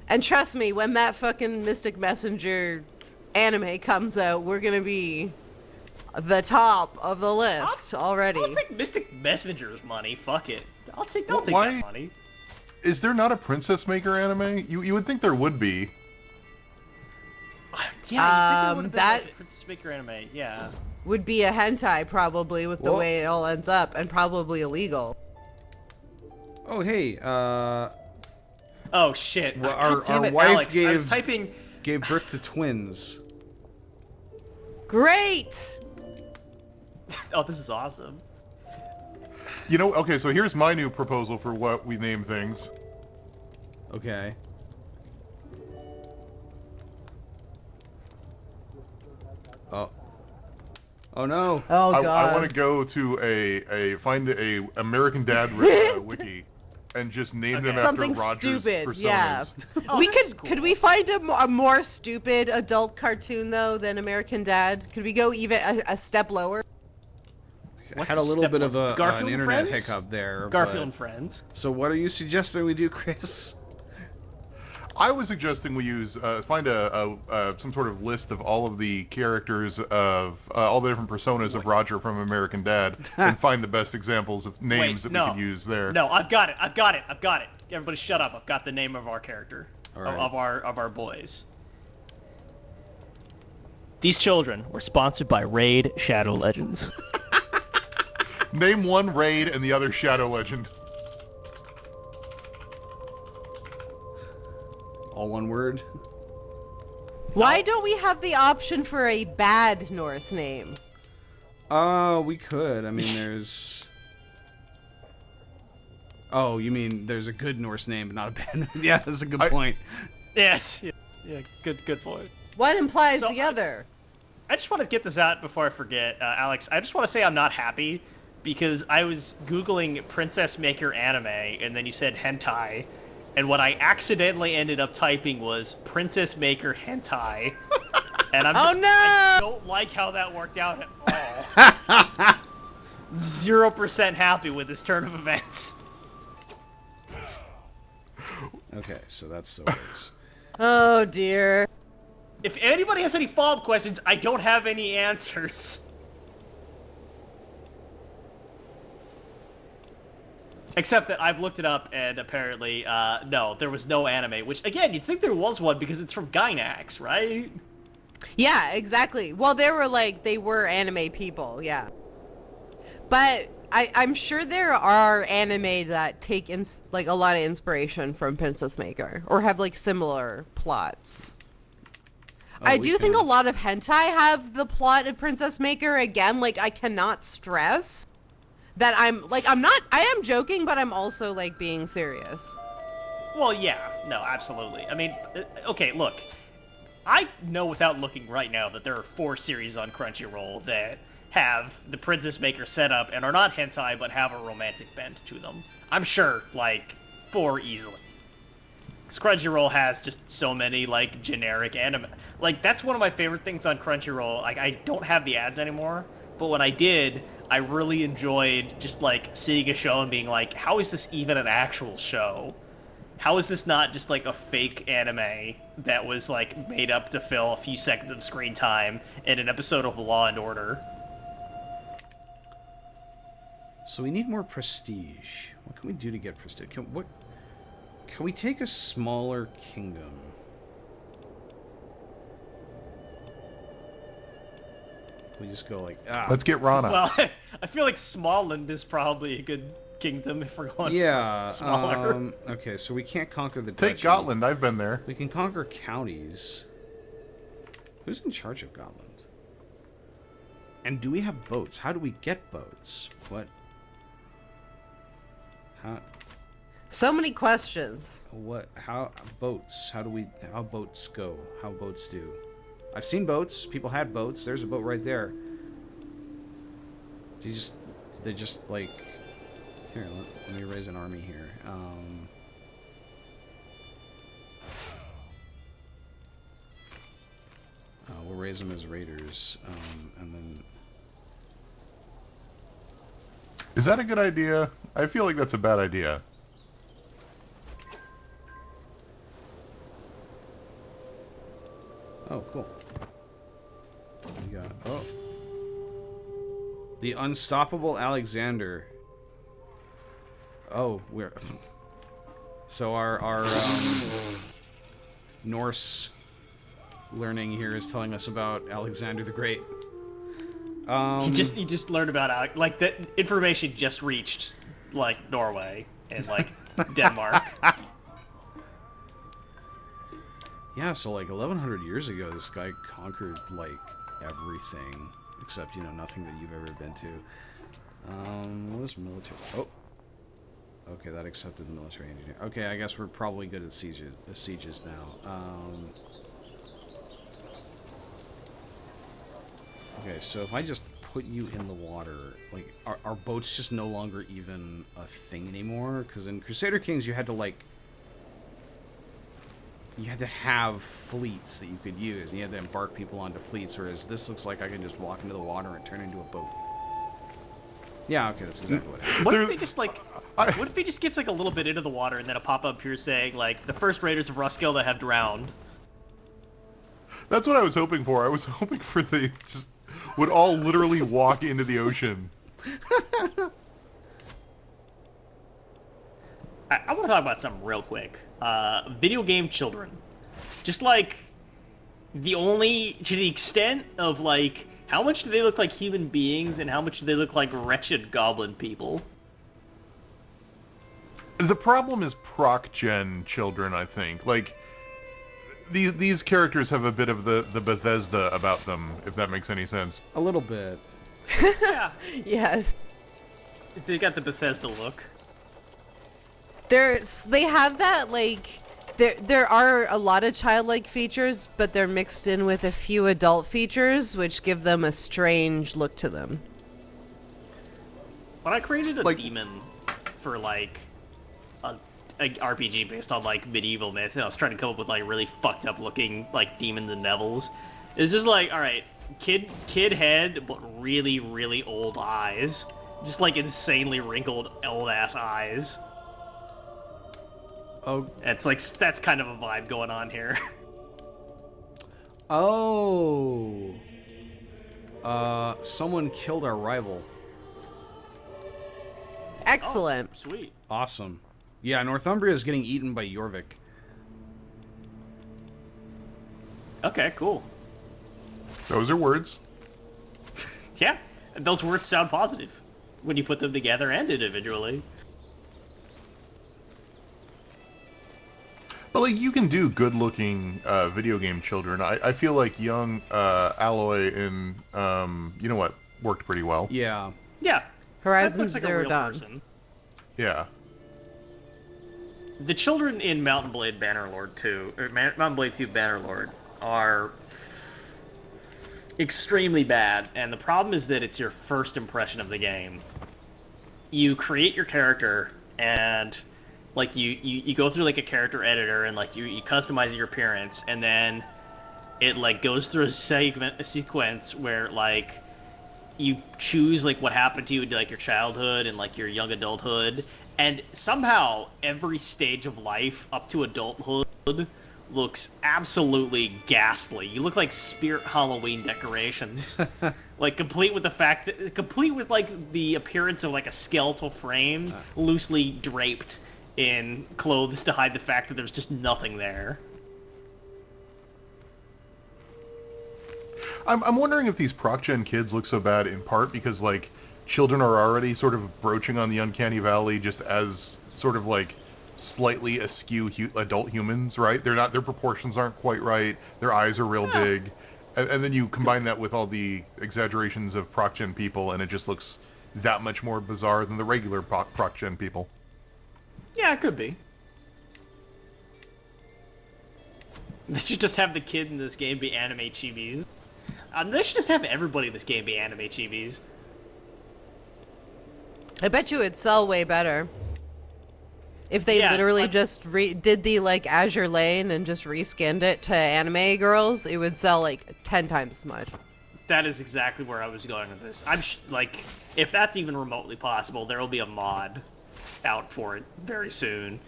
And trust me, when that fucking Mystic Messenger anime comes out, we're gonna be the top of the list already. I'll take Mystic Messenger's money. Fuck it. I'll take Why- that money. Is there not a Princess Maker anime? You would think there would be. Yeah, you think there that- would have Princess Maker anime. Yeah. Would be a hentai probably with the Well- way it all ends up, and probably illegal. Oh hey, Oh shit. Well, God damn our it, wife Alex. I was gave- typing. gave birth to twins. Great! Oh, this is awesome. You know, okay, so here's my new proposal for what we name things. Okay. Oh. Oh no. Oh god. I want to go to find a American Dad wiki and just name them Okay. after Something Roger's stupid, personas. yeah. Oh, we this is could cool. we find a more stupid adult cartoon though than American Dad? Could we go even a step lower? I What's had a the little step bit one? of an Garfield and internet Friends? hiccup there. Garfield but- and Friends. So what are you suggesting we do, Chris? I was suggesting we use find some sort of list of all of the characters of all the different personas of Roger from American Dad, and find the best examples of names that we could use there. No, I've got it. Everybody shut up. I've got the name of our character. All right. Of our boys. These children were sponsored by Raid Shadow Legends. Name one Raid and the other Shadow Legend. All one word? Why don't we have the option for a bad Norse name? We could. I mean, there's... Oh, you mean there's a good Norse name, but not a bad name? Yeah, that's a good point. Yes. Yeah. Good point. One implies So the other. I just want to get this out before I forget, Alex. I just want to say I'm not happy because I was Googling Princess Maker anime, and then you said hentai, and what I accidentally ended up typing was Princess Maker hentai, and I'm Oh, just, no! I don't like how that worked out at all. 0% happy with this turn of events. Okay, so that's the works. Oh dear. If anybody has any follow-up questions, I don't have any answers. Except that I've looked it up, and apparently, no, there was no anime. Which, again, you'd think there was one because it's from Gainax, right? Yeah, exactly. Well, they were anime people, yeah. But I'm sure there are anime that take like a lot of inspiration from Princess Maker or have like similar plots. I do think a lot of hentai have the plot of Princess Maker. Again, like I cannot stress that I am joking, but I'm also like being serious. Well, yeah, no, absolutely. I mean, okay, look, I know without looking right now that there are 4 series on Crunchyroll that have the Princess Maker setup and are not hentai but have a romantic bent to them. I'm sure, like, 4 easily. Because Crunchyroll has just so many, like, generic anime. Like, that's one of my favorite things on Crunchyroll. Like, I don't have the ads anymore, but when I did, I really enjoyed just, like, seeing a show and being like, how is this even an actual show? How is this not just, like, a fake anime that was, like, made up to fill a few seconds of screen time in an episode of Law and Order? So we need more prestige. What can we do to get prestige? Can we take a smaller kingdom? We just go like, Let's get Rana. Well, I feel like Smallland is probably a good kingdom if we're going smaller. Okay, so we can't conquer the Take duchy. Gotland. I've been there. We can conquer counties. Who's in charge of Gotland? And do we have boats? How do we get boats? What? How? So many questions. What? How boats? How boats go? How boats do? I've seen boats. People had boats. There's a boat right there. They just like. Here, let me raise an army here. We'll raise them as raiders, and then. Is that a good idea? I feel like that's a bad idea. Oh, cool. We got the unstoppable Alexander. Oh, we're so our Norse learning here is telling us about Alexander the Great. You just learned about like that information just reached like Norway and like Denmark. Yeah, so like 1100 years ago, this guy conquered like everything except nothing that you've ever been to. What was military? Oh, okay, that accepted the military engineer. Okay, I guess we're probably good at sieges now. Okay, so if I just put you in the water, like, are boats just no longer even a thing anymore? Because in Crusader Kings, you had to have fleets that you could use, and you had to embark people onto fleets, whereas this looks like I can just walk into the water and turn into a boat. Yeah, okay, that's exactly what happened. What if they just, like, what if he just gets, like, a little bit into the water, and then a pop-up here saying, like, the first raiders of Roskilde have drowned? That's what I was hoping for. I was hoping for they just would all literally walk into the ocean. I want to talk about something real quick. Video game children. Just, like, to the extent of, like, how much do they look like human beings and how much do they look like wretched goblin people? The problem is proc-gen children, I think. Like, these characters have a bit of the Bethesda about them, if that makes any sense. A little bit. Yeah. Yes. They got the Bethesda look. They have that, like, there are a lot of childlike features, but they're mixed in with a few adult features, which give them a strange look to them. When I created a demon for, like, a RPG based on, like, medieval myth, and I was trying to come up with, like, really fucked up looking, like, demons and devils, it's just like, alright, kid head, but really, really old eyes. Just, like, insanely wrinkled, old-ass eyes. Oh. It's like, that's kind of a vibe going on here. Oh. Someone killed our rival. Excellent. Oh, sweet. Awesome. Yeah, Northumbria is getting eaten by Jorvik. Okay, cool. Those are words. Yeah, those words sound positive when you put them together and individually. But like, you can do good-looking video game children. I feel like young Alloy in you know what, worked pretty well. Yeah. Yeah. Horizon that looks like a Zero real Dawn. person. Yeah. The children in Mountain Blade Bannerlord 2, or Mountain Blade 2 Bannerlord, are extremely bad, and the problem is that it's your first impression of the game. You create your character, and like you go through like a character editor, and like you customize your appearance, and then it like goes through a sequence where like you choose like what happened to you in like your childhood and like your young adulthood, and somehow every stage of life up to adulthood looks absolutely ghastly. You look like Spirit Halloween decorations. Like complete with like the appearance of like a skeletal frame loosely draped in clothes to hide the fact that there's just nothing there. I'm wondering if these proc-gen kids look so bad in part because, like, children are already sort of broaching on the Uncanny Valley just as sort of, like, slightly askew adult humans, right? They're not, their proportions aren't quite right, their eyes are real big, and then you combine that with all the exaggerations of proc-gen people, and it just looks that much more bizarre than the regular proc-gen people. Yeah, it could be. They should just have the kid in this game be anime chibis. They should just have everybody in this game be anime chibis. I bet you it'd sell way better. If they Yeah, literally like- just did the like Azure Lane and just reskinned it to anime girls, it would sell like 10 times as much. That is exactly where I was going with this. Like, if that's even remotely possible, there will be a mod out for it very soon.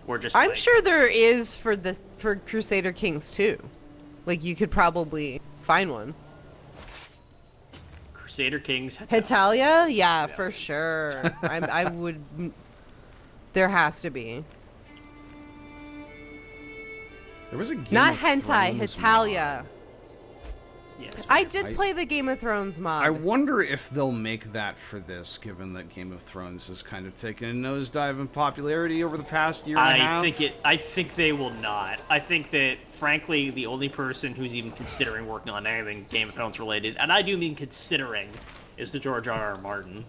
Or just I'm like, sure there is for Crusader Kings too. Like you could probably find one. Crusader Kings. Hetalia? Yeah, for sure. I would. There has to be. There was a Game Not of hentai, Thrones Hetalia. mod. Yes. I did play the Game of Thrones mod. I wonder if they'll make that for this, given that Game of Thrones has kind of taken a nosedive in popularity over the past year and a half. I think they will not. I think that, frankly, the only person who's even considering working on anything Game of Thrones related, and I do mean considering, is the George R.R. Martin.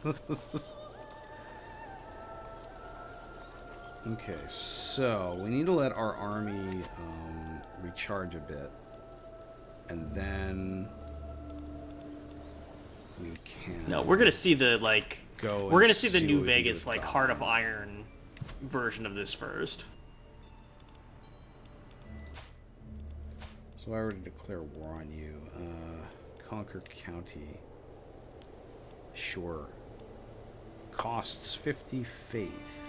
Okay, so we need to let our army recharge a bit, and then we can. No, we're gonna see the like. Go. We're and gonna see the what New we can do Vegas with like Heart of goblins. Iron version of this first. So I were to declare war on you, conquer county. Sure. Costs 50 faith.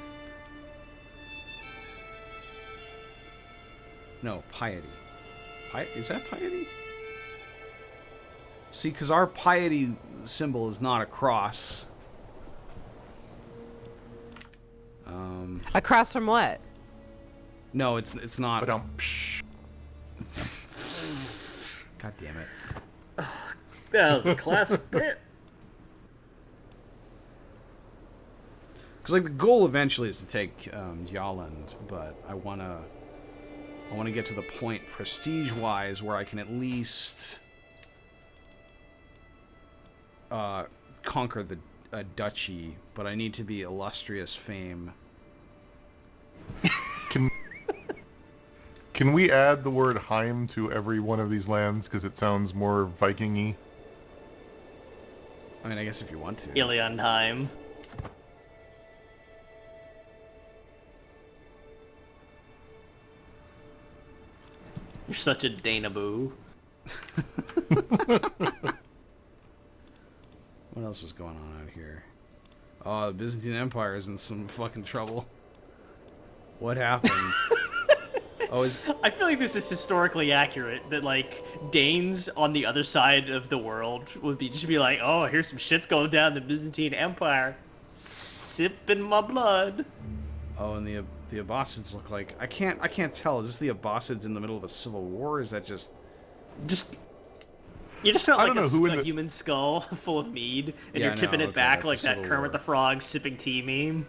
No, piety. Is that piety? See, because our piety symbol is not a cross. Across from what? No, it's not. But God damn it. That was a classic bit. Because like the goal eventually is to take Yalland, but I wanna get to the point prestige-wise where I can at least conquer the duchy, but I need to be illustrious fame. Can we add the word Heim to every one of these lands because it sounds more Viking-y? I mean, I guess if you want to. Ilianheim. You're such a Danaboo. What else is going on out here? Oh, the Byzantine Empire is in some fucking trouble. What happened? I feel like this is historically accurate, that, like, Danes on the other side of the world would just be like, oh, here's some shit's going down in the Byzantine Empire. Sipping my blood. Oh, and the Abbasids look like I can't tell. Is this the Abbasids in the middle of a civil war? Or is that just You just got I like don't know who in a the- human skull full of mead, and Yeah, you're tipping no, it okay, back that's like a that Civil Kermit War. the Frog sipping tea meme.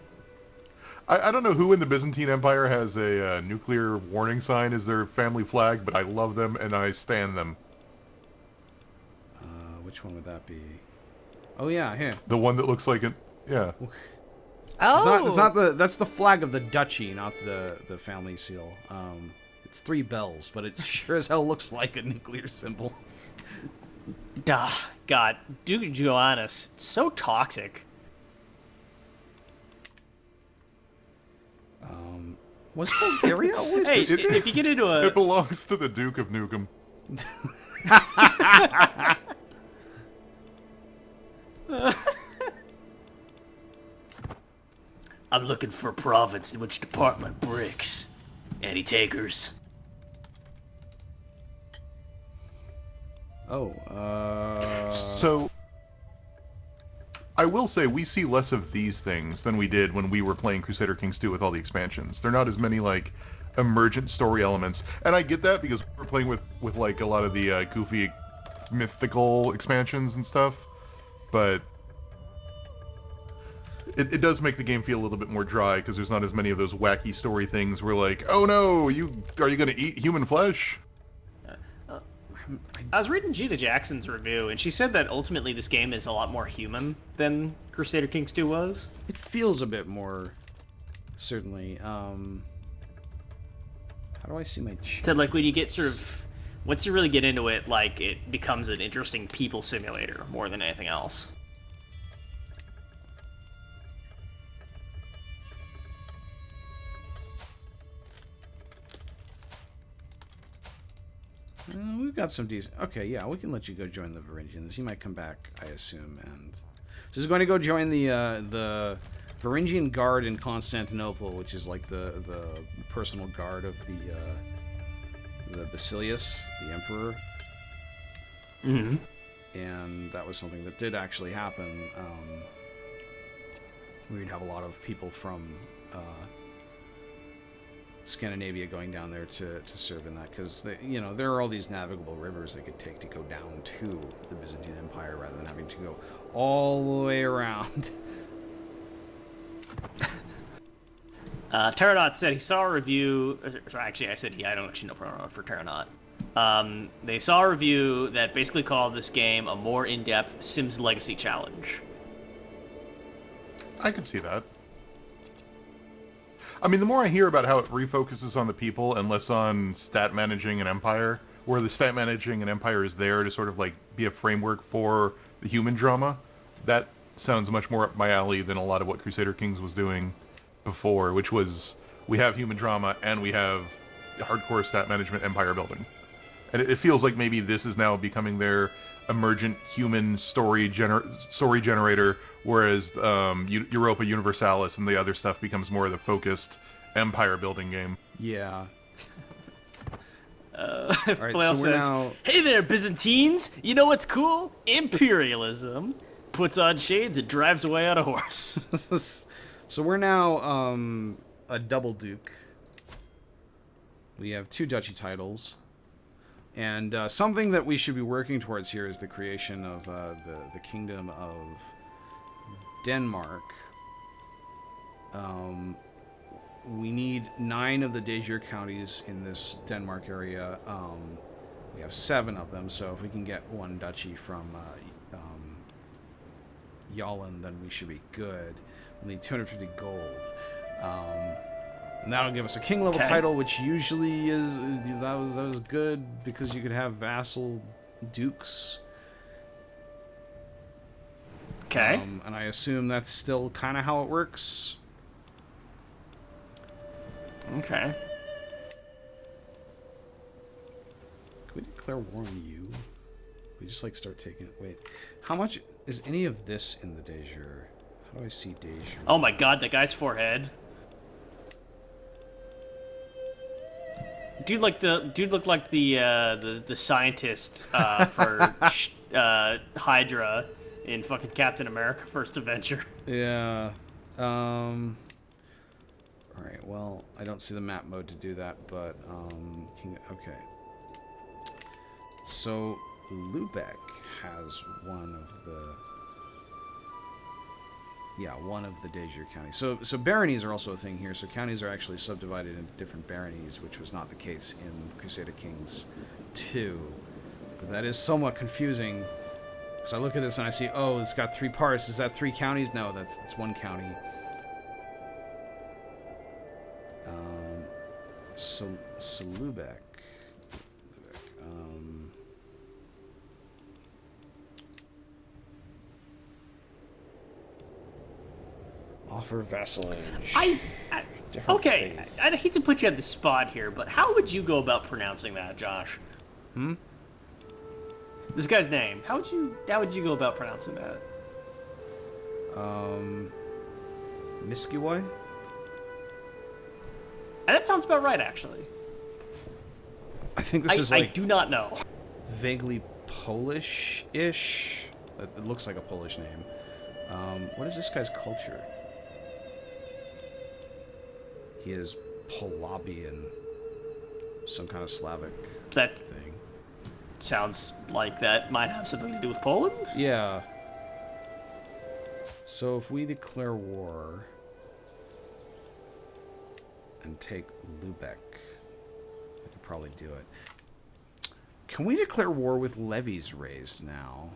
I don't know who in the Byzantine Empire has a nuclear warning sign as their family flag, but I love them and I stan them. Which one would that be? Oh yeah, here. The one that looks like it. Yeah. Oh, It's not the that's the flag of the duchy, not the family seal. It's 3 bells, but it sure as hell looks like a nuclear symbol. Duh, God, Duke Joannis, so toxic. Was Bulgaria always Hey, this big? if you get into a It belongs to the Duke of Nukem. I'm looking for a province in which department bricks. Any takers? Oh, So, I will say we see less of these things than we did when we were playing Crusader Kings 2 with all the expansions. There are not as many like emergent story elements, and I get that because we're playing with like a lot of the goofy mythical expansions and stuff. But it does make the game feel a little bit more dry because there's not as many of those wacky story things where like, oh no, are you gonna eat human flesh? I was reading Gina Jackson's review, and she said that ultimately this game is a lot more human than Crusader Kings 2 was. it feels a bit more, certainly. How do I see my That like when you get sort of, once you really get into it, like it becomes an interesting people simulator more than anything else. We've got some decent... Okay, yeah, we can let you go join the Varangians. You might come back, I assume, and... So he's going to go join the Varangian Guard in Constantinople, which is like the personal guard of the Basilius, the Emperor. Mm-hmm. And that was something that did actually happen. We'd have a lot of people from Scandinavia going down there to serve in that, because there are all these navigable rivers they could take to go down to the Byzantine Empire rather than having to go all the way around. Terranaut said he saw a review. Actually, I said he. I don't actually know pronoun for Terranaut. They saw a review that basically called this game a more in-depth Sims Legacy challenge. I could see that. I mean, the more I hear about how it refocuses on the people and less on stat managing an empire, where the stat managing an empire is there to sort of like be a framework for the human drama, that sounds much more up my alley than a lot of what Crusader Kings was doing before, which was we have human drama and we have hardcore stat management empire building. And it feels like maybe this is now becoming their emergent human story generator, whereas Europa Universalis and the other stuff becomes more of the focused empire building game. Yeah. Flail so we're says, now- "Hey there, Byzantines! You know what's cool? Imperialism. Puts on shades and drives away on a horse." So we're now a double duke. We have 2 duchy titles. And something that we should be working towards here is the creation of the Kingdom of Denmark. We need 9 of the de jure counties in this Denmark area. We have 7 of them, so if we can get 1 duchy from Yalin, then we should be good. We need 250 gold. And that'll give us a king level title, which usually is that was good because you could have vassal dukes. Okay. And I assume that's still kind of how it works. Okay. Can we declare war on you? We just like start taking it. Wait, how much is any of this in the de jure? How do I see de jure? Oh my God, that guy's forehead. Dude looked like the scientist for Hydra in fucking Captain America: First Adventure. Yeah. Alright, well, I don't see the map mode to do that, but, okay. So, Lubeck has one of the de jure counties. So baronies are also a thing here. So counties are actually subdivided into different baronies, which was not the case in Crusader Kings 2. But that is somewhat confusing. So I look at this and I see, oh, it's got 3 parts. Is that 3 counties? No, that's 1 county. So Lubeck. Offer vassalage. Okay, Faith. I hate to put you on the spot here, but how would you go about pronouncing that, Josh? This guy's name. How would you go about pronouncing that? Miskiwai? And that sounds about right, actually. I think this is I like do not know. vaguely Polish-ish. It looks like a Polish name. What is this guy's culture? He is Polabian. Some kind of Slavic That thing. sounds like that might have something to do with Poland. Yeah. So if we declare war and take Lubeck, I could probably do it. Can we declare war with levies raised now?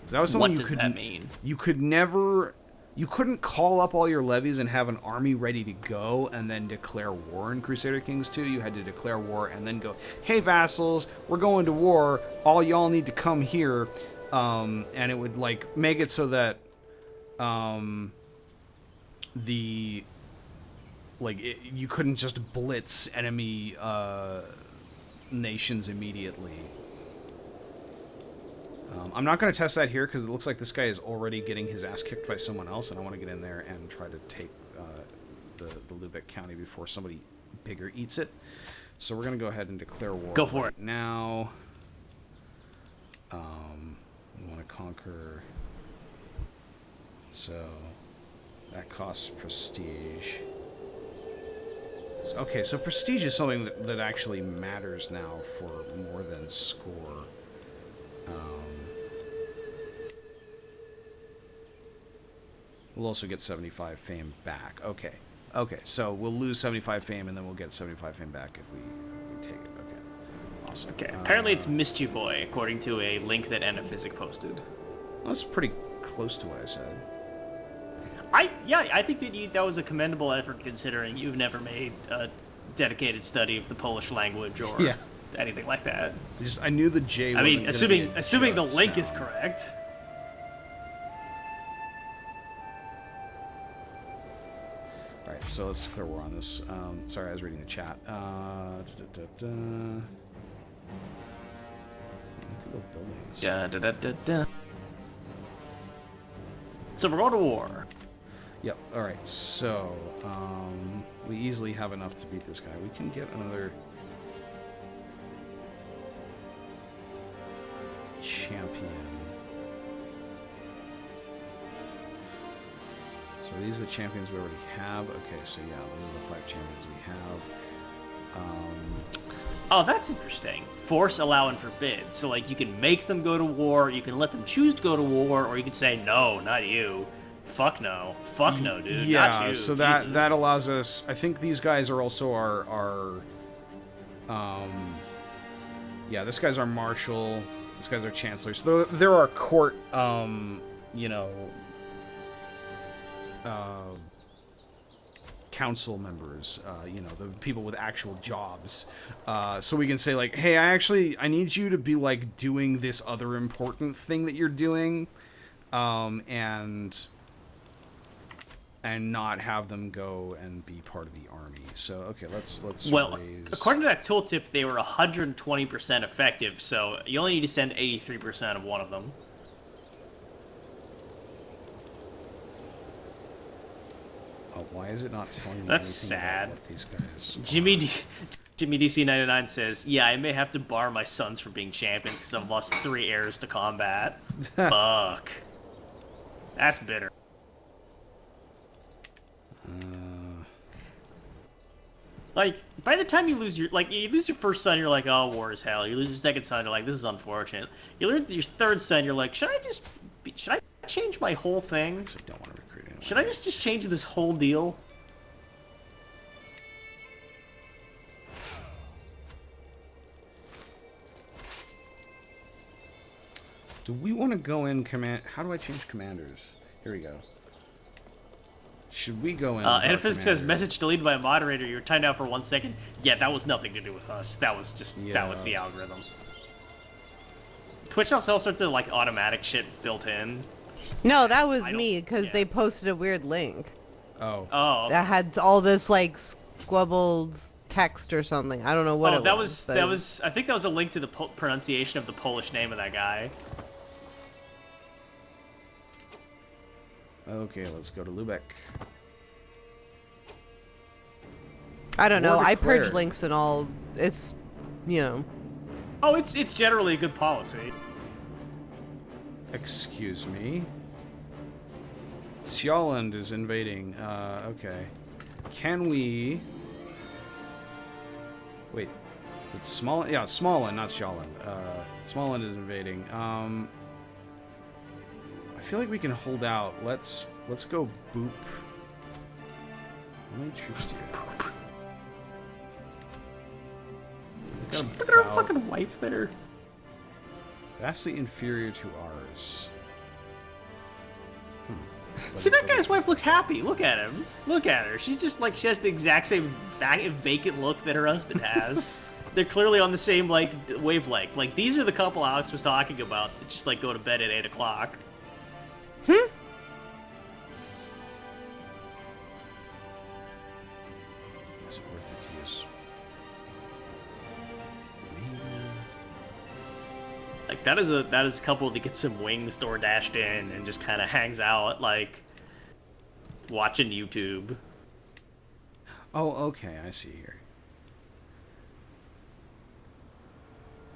'Cause that was something What does that mean? You could never. You couldn't call up all your levies and have an army ready to go and then declare war in Crusader Kings 2. You had to declare war and then go, hey, vassals, we're going to war. All y'all need to come here. And it would, like, make it so that you couldn't just blitz enemy nations immediately. I'm not going to test that here because it looks like this guy is already getting his ass kicked by someone else, and I want to get in there and try to take the Lubeck County before somebody bigger eats it. So we're going to go ahead and declare war. Go for it. Now, we want to conquer. So that costs prestige. Okay, so prestige is something that actually matters now for more than score. We'll also get 75 fame back. Okay. Okay, so we'll lose 75 fame, and then we'll get 75 fame back if we take it. Okay. Awesome. Okay, apparently it's Mischief Boy, according to a link that Anaphysic posted. Well, that's pretty close to what I said. I think that was a commendable effort, considering you've never made a dedicated study of the Polish language or anything like that. I knew the J wasn't gonna be a assuming the link sound. is correct. Alright, so let's declare war on this. Sorry, I was reading the chat. Buildings. So we're going to war. Yep, alright, so we easily have enough to beat this guy. We can get another champion. So these are the champions we already have. Okay, so yeah, those are the 5 champions we have. Oh, that's interesting. Force, allow, and forbid. So, like, you can make them go to war, you can let them choose to go to war, or you can say, no, not you. Fuck no. Fuck no, dude. Yeah, not you. so Jesus. that allows us. I think these guys are also our yeah, this guy's our marshal. This guy's our chancellor. So they're our court. You know. Council members, you know, the people with actual jobs. So we can say, like, hey, I need you to be, like, doing this other important thing that you're doing, and not have them go and be part of the army. So, okay, let's Well, raise... according to that tooltip, they were 120% effective, so you only need to send 83% of one of them. Oh, why is it not telling me That's anything sad. about what these guys Jimmy Jimmy DC99 says, "Yeah, I may have to bar my sons from being champions because I've lost 3 heirs to combat." Fuck. That's bitter. Like, by the time you lose your first son, you're like, oh, war is hell. You lose your second son, you're like, this is unfortunate. You lose your third son, you're like, should I change my whole thing? I don't want to recruit anyone. Should I just change this whole deal? Do we want to go in command? How do I change commanders? Here we go. Should we go in? Anaphysics says, message deleted by a moderator. You were timed out for 1 second. Yeah, that was nothing to do with us. That was just, that was the algorithm. Twitch has all sorts of, like, automatic shit built in. No, that was me, because they posted a weird link. Oh. Oh. That had all this, like, squabbled text or something. I don't know what it was. That was, I think that was a link to the pronunciation of the Polish name of that guy. Okay, let's go to Lubeck. I don't know. War I declared. purge links and all. It's, you know. Oh, it's generally a good policy. Excuse me. Sjaland is invading. Okay. Can we... Wait. It's Small... Yeah, Smallland, not Sjaland. Smallland is invading. I feel like we can hold out. Let's go boop. How many troops do you have? Look at her fucking wife there. Vastly inferior to ours. See, that guy's wife looks happy. Look at him. Look at her. She's just like, she has the exact same vacant look that her husband has. They're clearly on the same, like, wavelength. Like, these are the couple Alex was talking about that just, like, go to bed at 8 o'clock. Is it worth it to use? Like, that is a couple that gets some wings door dashed in and just kind of hangs out, like, watching YouTube. Oh, okay, I see here.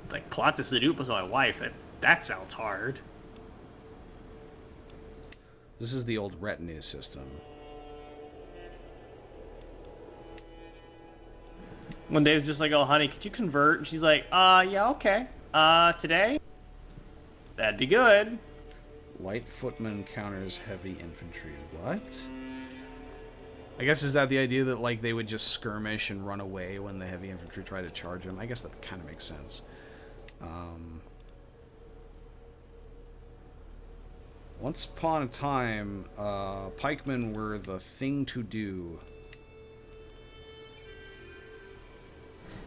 It's like, plot to seduce with my wife. That sounds hard. This is the old retinue system. One day it's just like, oh, honey, could you convert? And she's like, yeah, okay. Today? That'd be good. Light footman counters heavy infantry. What? I guess is that the idea that like they would just skirmish and run away when the heavy infantry try to charge them? I guess that kind of makes sense. Once upon a time, pikemen were the thing to do.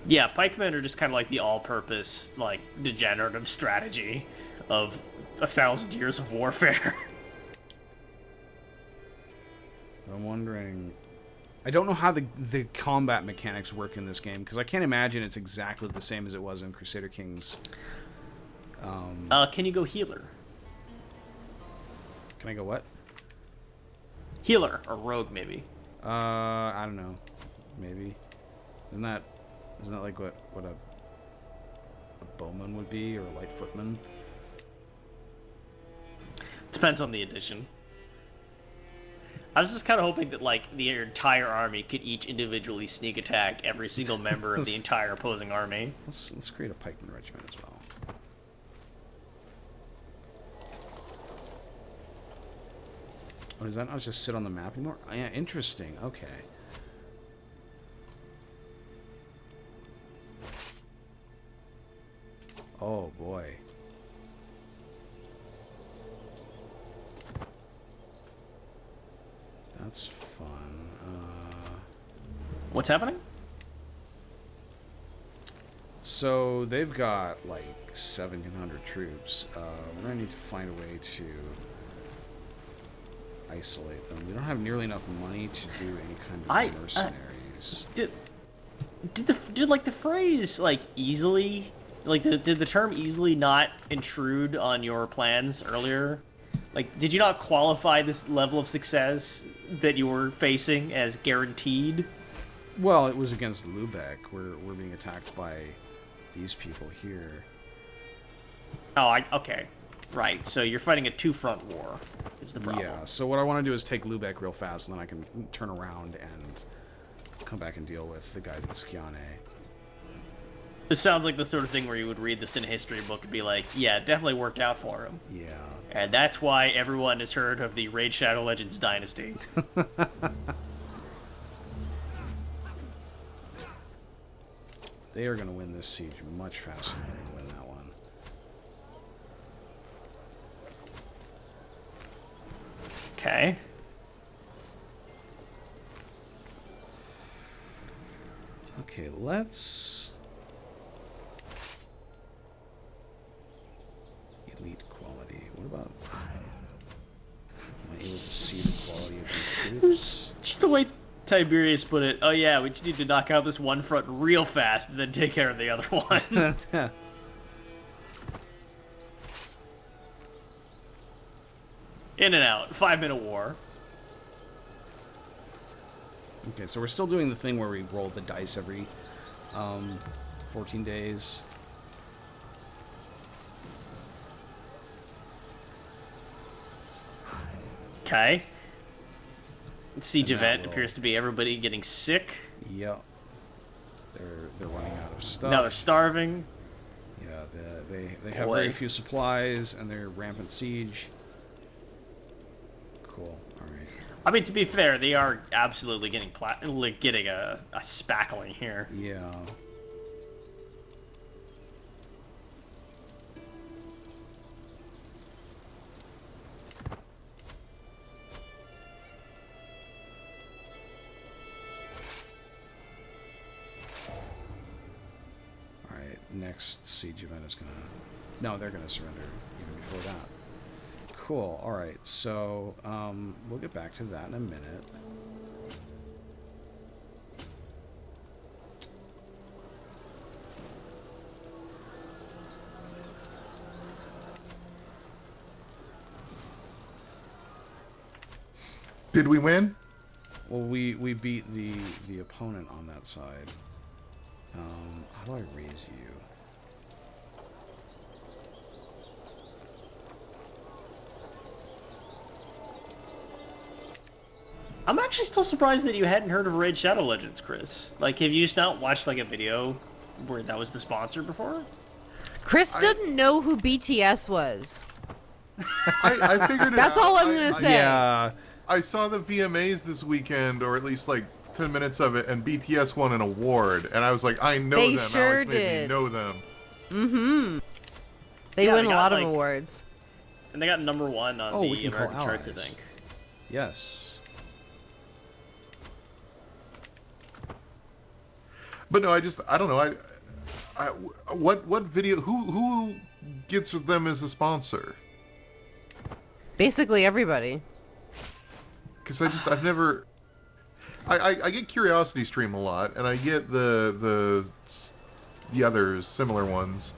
Yeah, pikemen are just kind of like the all-purpose, like, degenerative strategy of 1,000 years of warfare. I'm wondering... I don't know how the combat mechanics work in this game, because I can't imagine it's exactly the same as it was in Crusader Kings. Can you go healer? Can I go what? Healer, or rogue, maybe. I don't know. Maybe. Isn't that like what a bowman would be, or a light footman? Depends on the edition. I was just kind of hoping that, like, the entire army could each individually sneak attack every single member of the entire opposing army. Let's create a pikeman regiment as well. Oh, does that not just sit on the map anymore? Oh, yeah, interesting. Okay. Oh boy. That's fun. What's happening? So they've got like 1,700 troops. We're gonna need to find a way to isolate them. We don't have nearly enough money to do any kind of mercenaries. Did like the phrase like easily, like did the term easily not intrude on your plans earlier? Like, did you not qualify this level of success that you were facing as guaranteed? Well, it was against Lubeck. We're being attacked by these people here. Oh, okay. Right, so you're fighting a two-front war, is the problem. Yeah, so what I want to do is take Lubeck real fast, and then I can turn around and come back and deal with the guys at Skiane. This sounds like the sort of thing where you would read this in a history book and be like, yeah, it definitely worked out for him. Yeah. And that's why everyone has heard of the Raid Shadow Legends dynasty. They are going to win this siege much faster than they win that one. Okay. Okay, let's... Elite quality. What about... Am I able to see the quality of these troops? Just the way Tiberius put it, oh yeah, we just need to knock out this one front real fast and then take care of the other one. In and out. 5-minute war. Okay, so we're still doing the thing where we roll the dice every 14 days. Okay. Siege And that event will- appears to be everybody getting sick. Yep. They're running out of stuff. Now they're starving. Yeah, they have Boy. very few supplies, and they're rampant siege. Cool. All right. I mean, to be fair, they are absolutely getting getting a spackling here. Yeah. All right. Next siege event is gonna. No, they're gonna surrender even before that. Cool. All right. So we'll get back to that in a minute. Did we win? Well, we beat the opponent on that side. How do I raise you? I'm actually still surprised that you hadn't heard of Raid Shadow Legends, Chris. Like, have you just not watched, like, a video where that was the sponsor before? Chris didn't know who BTS was. I figured it That's out. all I'm gonna say. Yeah. I saw the VMAs this weekend, or at least like 10 minutes of it, and BTS won an award, and I was like, I know They them. sure Alex made me did. know them. Mm-hmm. They Yeah, win they a got, lot of like- awards. And they got number 1 on Oh, we the can call American charts, I allies. think. Yes. But no, I don't know. What video? Who gets them as a sponsor? Basically everybody. Because I've never. I get Curiosity Stream a lot, and I get the others, similar ones.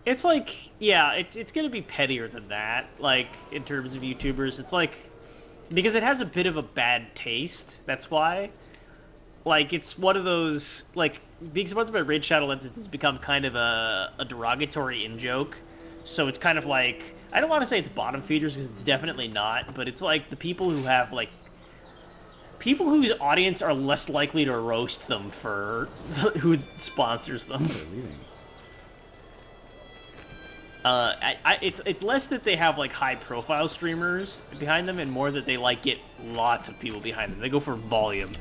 It's like, yeah, it's gonna be pettier than that, like, in terms of YouTubers. It's like, because it has a bit of a bad taste, that's why. Like, it's one of those, like, being sponsored by Raid Shadow Legends has become kind of a derogatory in-joke. So it's kind of like, I don't want to say it's bottom feeders, because it's definitely not, but it's like the people who have, like, people whose audience are less likely to roast them for who sponsors them. They're leaving. It's less that they have like high-profile streamers behind them, and more that they like get lots of people behind them. They go for volume.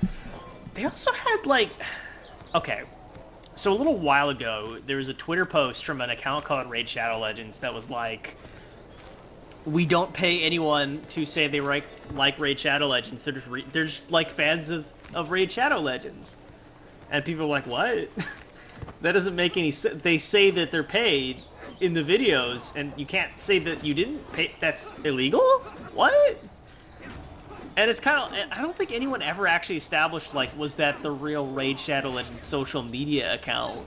They also had like, okay, so a little while ago there was a Twitter post from an account called Raid Shadow Legends that was like, we don't pay anyone to say they like Raid Shadow Legends. They're just like fans of Raid Shadow Legends, and people are like, what? That doesn't make any sense. They say that they're paid in the videos, and you can't say that you didn't pay. That's illegal? What? And it's kind of, I don't think anyone ever actually established, like, was that the real Raid Shadow Legends social media account?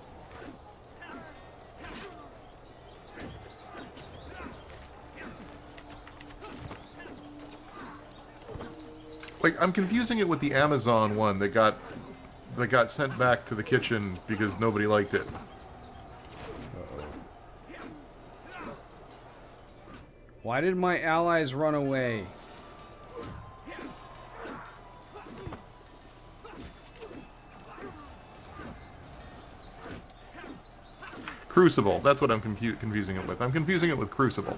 Like, I'm confusing it with the Amazon one that got that got sent back to the kitchen because nobody liked it. Why did my allies run away? Crucible. That's what I'm confusing it with. I'm confusing it with Crucible.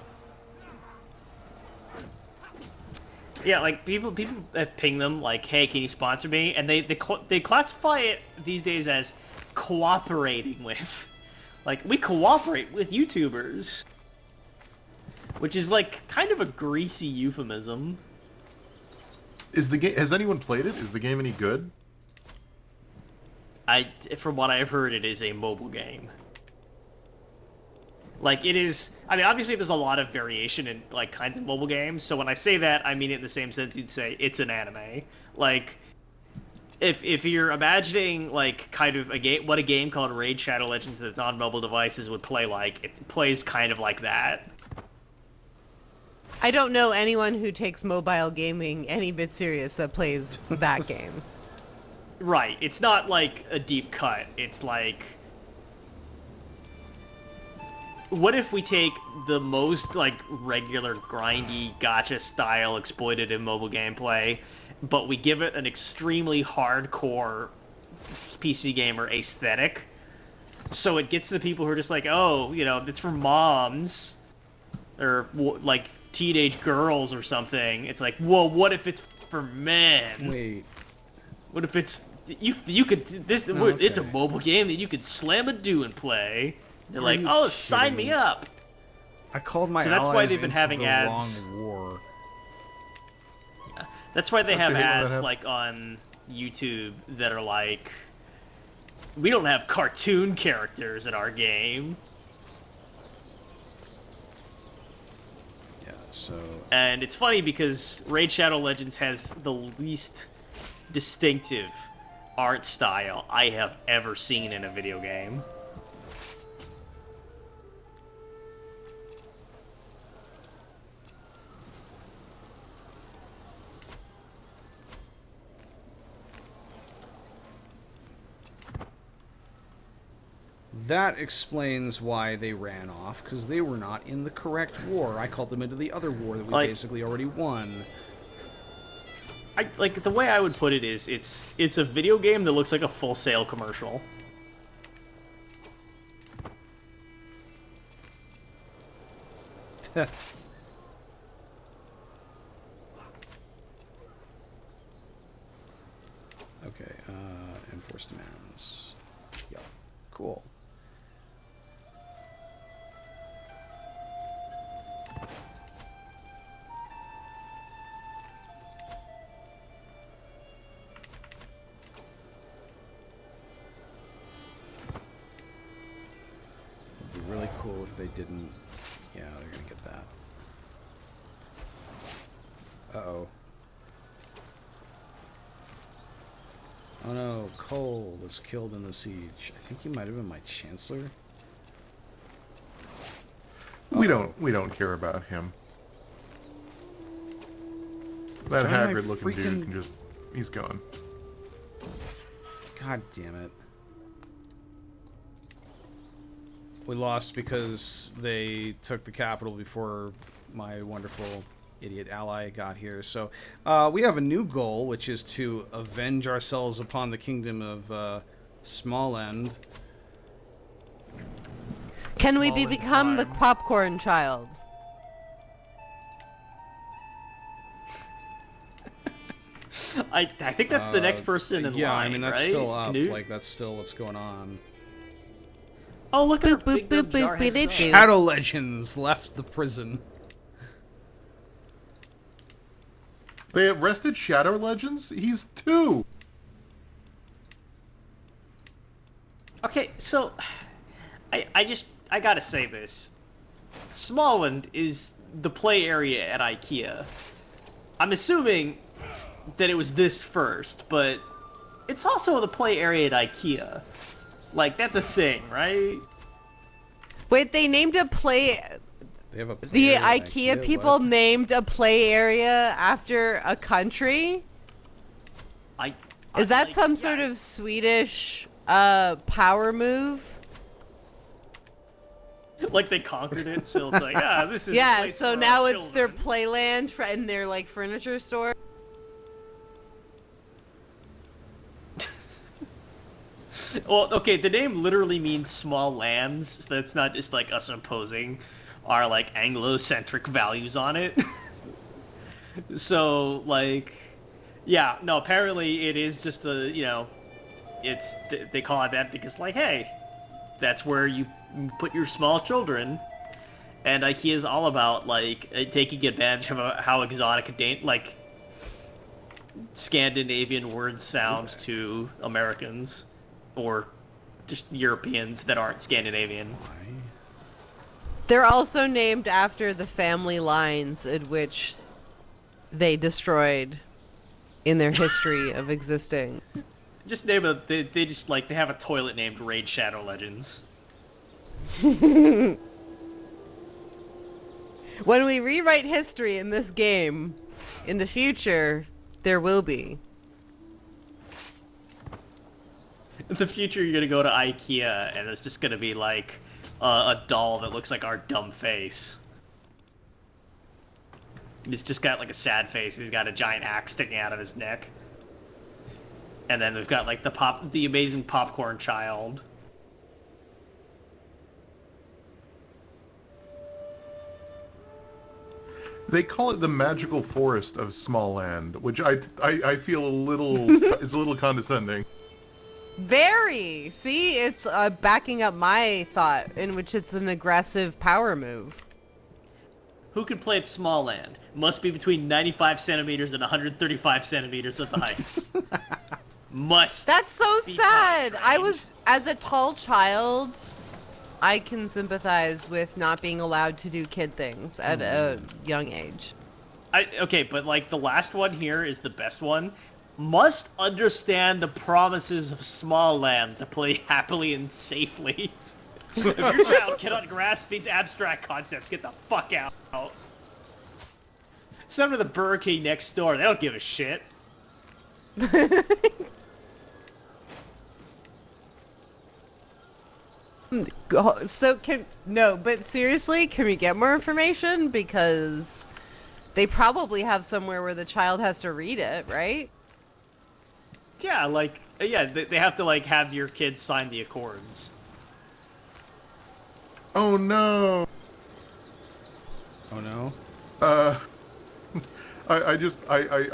Yeah, like people ping them like, "Hey, can you sponsor me?" And they classify it these days as cooperating with. Like, we cooperate with YouTubers, which is like kind of a greasy euphemism. Is the game? Has anyone played it? Is the game any good? From what I've heard, it is a mobile game. Like, it is... I mean, obviously there's a lot of variation in, like, kinds of mobile games, so when I say that, I mean it in the same sense you'd say it's an anime. Like, if you're imagining, like, kind of what a game called Raid Shadow Legends that's on mobile devices would play like, it plays kind of like that. I don't know anyone who takes mobile gaming any bit serious that plays that game. Right, it's not, like, a deep cut. It's like... What if we take the most, like, regular, grindy, gacha-style exploitative mobile gameplay, but we give it an extremely hardcore PC gamer aesthetic, so it gets to the people who are just like, oh, you know, it's for moms, or, like, teenage girls or something. It's like, whoa, what if it's for men? Wait. What if it's... You could... This okay. It's a mobile game that you could slam a do and play. They're Are like, you oh, sign me kidding? up. I called my So that's allies why they've been into having the ads. wrong war. That's why they have Okay, well, ads like on YouTube that are like, we don't have cartoon characters in our game. Yeah, so... And it's funny because Raid Shadow Legends has the least distinctive art style I have ever seen in a video game. That explains why they ran off, because they were not in the correct war. I called them into the other war that we basically already won. Like, the way I would put it is, it's a video game that looks like a Full Sail commercial. Okay, enforce demands. Yep, cool. It'd be really cool if they didn't... Yeah, they're gonna get that. Uh-oh. Oh no, Cole was killed in the siege. I think he might have been my chancellor. We don't care about him. That Join my Hagrid-looking freaking- dude can just... He's gone. God damn it. We lost because they took the capital before my wonderful idiot ally got here. So we have a new goal, which is to avenge ourselves upon the kingdom of Smallend. Can we Small in become the time. popcorn child? I think that's the next person in yeah, line, I mean, that's right? still up. Knut? Like, that's still what's going on. Oh, look at her Boop, big boop, boop, jarhead boop, son. boop. Shadow Legends left the prison. They arrested Shadow Legends? He's 2! Okay, so I gotta say this. Smallland is the play area at IKEA. I'm assuming that it was this first, but it's also the play area at IKEA. Like, that's a thing, right? Wait, they named a play... They have a play The area at IKEA people what? named a play area after a country? Is that Like, some yeah. sort of Swedish power move? Like they conquered it, so it's like, this is the Yeah, place so for now our it's their children. playland in their like furniture store. Well, okay, the name literally means small lands, so it's not just like us imposing our like Anglo-centric values on it. So, like, yeah, no, apparently it is just a, they call it that because, like, hey, that's where you put your small children. And IKEA is all about, like, taking advantage of how exotic, like, Scandinavian words sound to Americans. Or just Europeans that aren't Scandinavian. They're also named after the family lines in which they destroyed in their history of existing. Just name a, they just, like, they have a toilet named Raid Shadow Legends. When we rewrite history in this game, in the future, there will be. In the future, you're gonna go to IKEA, and it's just gonna be, like, a doll that looks like our dumb face. He's just got, like, a sad face. He's got a giant axe sticking out of his neck. And then we've got, like, the amazing popcorn child. They call it the magical forest of Smallland, which I feel is a little condescending. Very! See, it's backing up my thought, in which it's an aggressive power move. Who can play at small land? Must be between 95 centimeters and 135 centimeters at the height. Must. That's so be sad! I constrained. was, as a tall child, I can sympathize with not being allowed to do kid things at a young age. Okay, but like the last one here is the best one. Must understand the promises of small land to play happily and safely. If your child cannot grasp these abstract concepts, get the fuck out. Send them to the Burger King next door. They don't give a shit. So but seriously, can we get more information? Because they probably have somewhere where the child has to read it, right? Yeah, like, yeah, they have to, like, have your kids sign the accords. Oh no! Oh no. I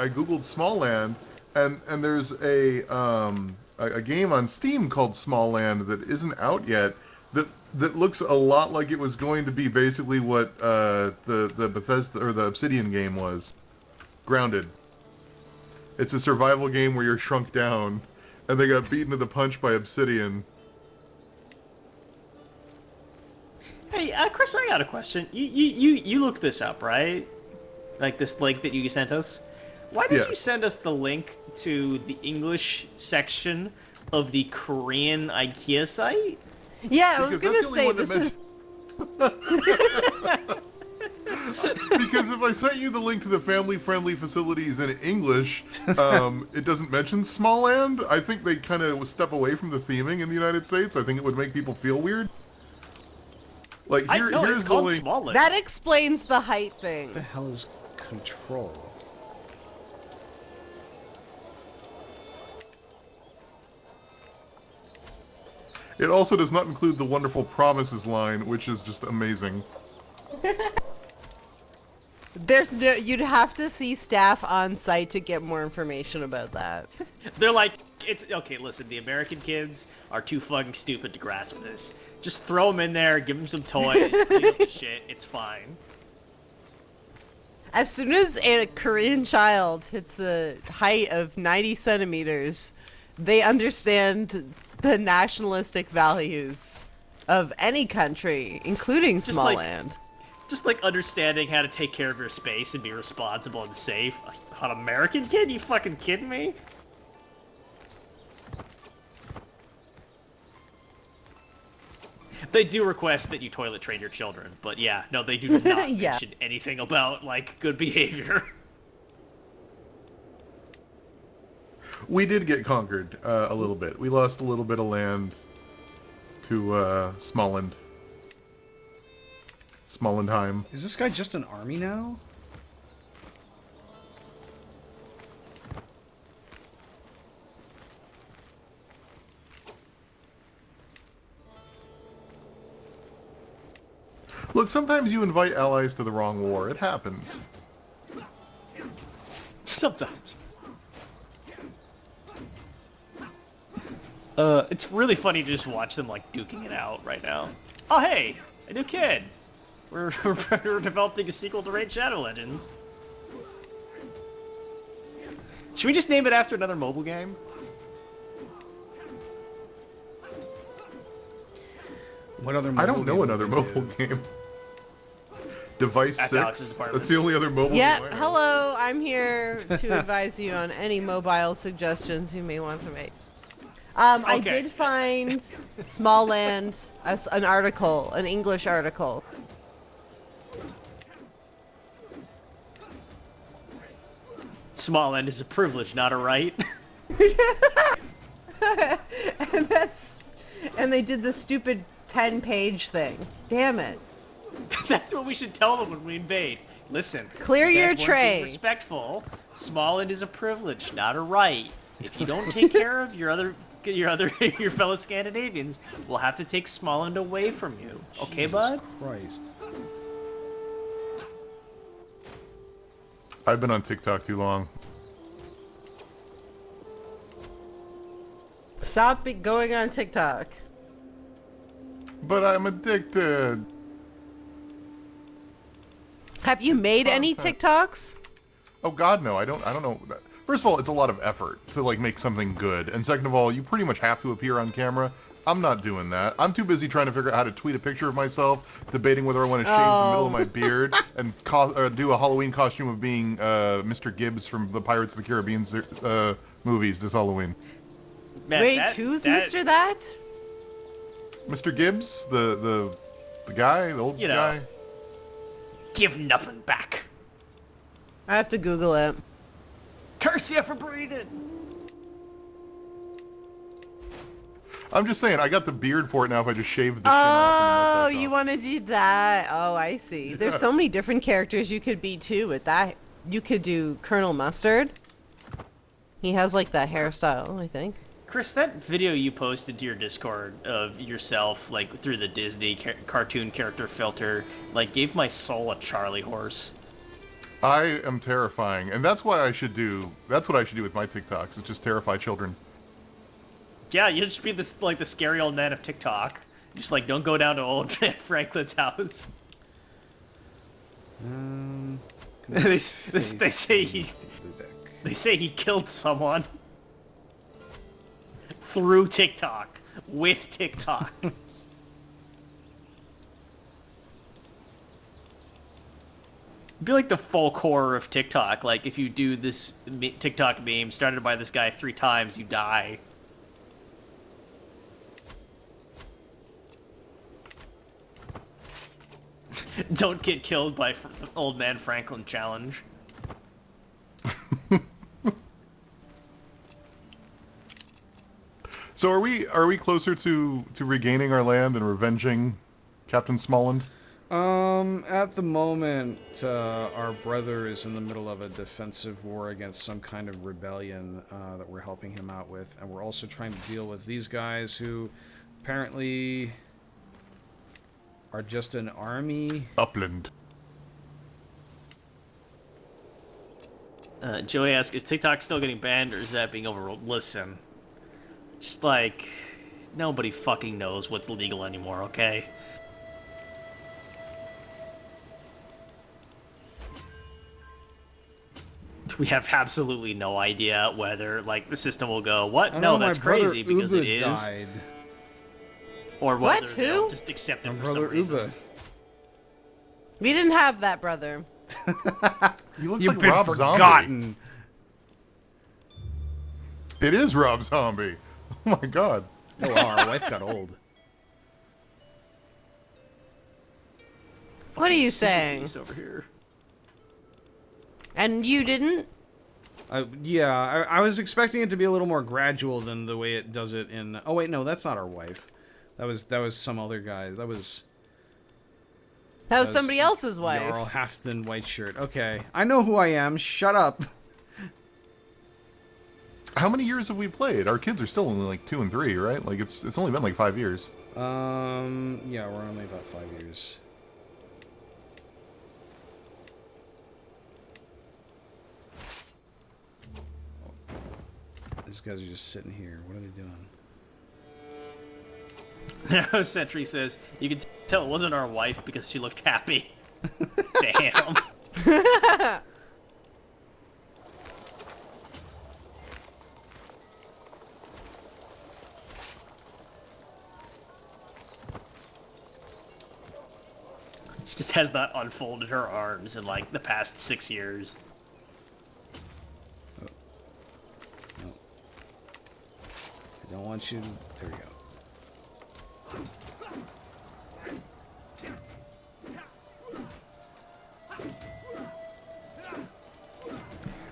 googled Smallland, and there's a game on Steam called Smallland that isn't out yet. That looks a lot like it was going to be basically what the Bethesda or the Obsidian game was. Grounded. It's a survival game where you're shrunk down, and they got beaten to the punch by Obsidian. Hey, Chris, I got a question. You looked this up, right? Like this link that you sent us? Why did you Yes. send us the link to the English section of the Korean IKEA site? Yeah, I was Because that's the gonna only say one this that is. Because if I sent you the link to the family-friendly facilities in English, it doesn't mention Smallland. I think they kind of step away from the theming in the United States. I think it would make people feel weird. Like I know here's it's the called link. Small Land. That explains the height thing. What the hell is control? It also does not include the wonderful promises line, which is just amazing. There's no, you'd have to see staff on site to get more information about that. They're like, it's okay. Listen, the American kids are too fucking stupid to grasp this. Just throw them in there, give them some toys, clean up the shit. It's fine. As soon as a Korean child hits the height of 90 centimeters, they understand the nationalistic values of any country, including Just like- Smallland. Just like understanding how to take care of your space and be responsible and safe. An American kid? You fucking kidding me? They do request that you toilet train your children, but yeah, no, they do not Yeah. mention anything about, like, good behavior. We did get conquered a little bit. We lost a little bit of land to Smolenheim. Is this guy just an army now? Look, sometimes you invite allies to the wrong war. It happens. Sometimes. It's really funny to just watch them like duking it out right now. Oh hey, a new kid. We're developing a sequel to Raid Shadow Legends. Should we just name it after another mobile game? What other? I don't know another mobile game. Device That's 6. Alex's apartment. That's the only other mobile Yep. game. I know. Hello. I'm here to advise you on any mobile suggestions you may want to make. I Okay. did find Smallland, an article, an English article. Smallland is a privilege, not a right. And they did the stupid 10-page thing. Damn it. That's what we should tell them when we invade. Listen. Clear you guys your weren't being tray. Respectful. Smallland is a privilege, not a right. If you don't take care of your fellow Scandinavians, we'll have to take Smallland away from you. Okay, Jesus bud? Christ. I've been on TikTok too long. Stop going on TikTok. But I'm addicted. Have you made any TikToks? Oh God, no! I don't know. First of all, it's a lot of effort to like make something good, and second of all, you pretty much have to appear on camera. I'm not doing that. I'm too busy trying to figure out how to tweet a picture of myself, debating whether I want to shave the middle of my beard and do a Halloween costume of being Mr. Gibbs from the Pirates of the Caribbean movies this Halloween. Man, Wait, who's Mr. That? Mr. Gibbs, the guy, the old You know. guy. Give nothing back. I have to Google it. Curse you for breeding. I'm just saying, I got the beard for it now. If I just shave the chin Oh, off and the mustache you off. want to do that? Oh, I see. There's so Yes. many different characters you could be too with that. You could do Colonel Mustard. He has like that hairstyle, I think. Chris, that video you posted to your Discord of yourself, like, through the Disney cartoon character filter, like, gave my soul a Charlie horse. I am terrifying, and that's what I should do with my TikToks. Is just terrify children. Yeah, you should be this, like, the scary old man of TikTok. Just, like, don't go down to old man Franklin's house. They say he killed someone. Through TikTok. With TikTok. Be like the folk horror of TikTok. Like, if you do this TikTok meme started by this guy 3 times, you die. Don't get killed by old man Franklin challenge. So are we closer to regaining our land and revenging Captain Smolland? At the moment, our brother is in the middle of a defensive war against some kind of rebellion that we're helping him out with, and we're also trying to deal with these guys who apparently are just an army. Upland. Joey asks, is TikTok still getting banned or is that being overruled? Listen, just like, nobody fucking knows what's legal anymore, okay? We have absolutely no idea whether, like, the system will go, what? I No, know that's my brother crazy, because Uba it is. died. Or whether What? they'll Who? just accept it My for some brother reason. Uba. We didn't have that brother. He looks You've like been Rob forgotten. Zombie. It is Rob Zombie. Oh my god. Oh, wow, our wife got old. What are you Super saying? piece over here. And you didn't? Yeah, I was expecting it to be a little more gradual than the way it does it in... Oh, wait, no, that's not our wife. That was some other guy. That was somebody else's wife. Jarl Halfton White Shirt. Okay, I know who I am. Shut up. How many years have we played? Our kids are still only like 2 and 3, right? Like it's only been like 5 years. Yeah, we're only about 5 years. These guys are just sitting here. What are they doing? Sentry says, you can tell it wasn't our wife because she looked happy. Damn. She just has not unfolded her arms in like the past 6 years. No. I don't want you to... There we go.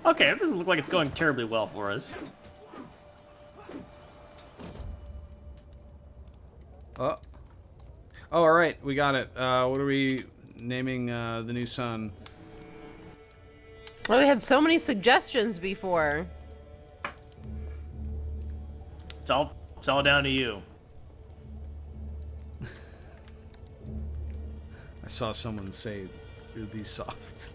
Okay, it doesn't look like it's going terribly well for us. Oh, all right, we got it. What are we naming the new son? Well, we had so many suggestions before. It's all down to you. I saw someone say Ubisoft.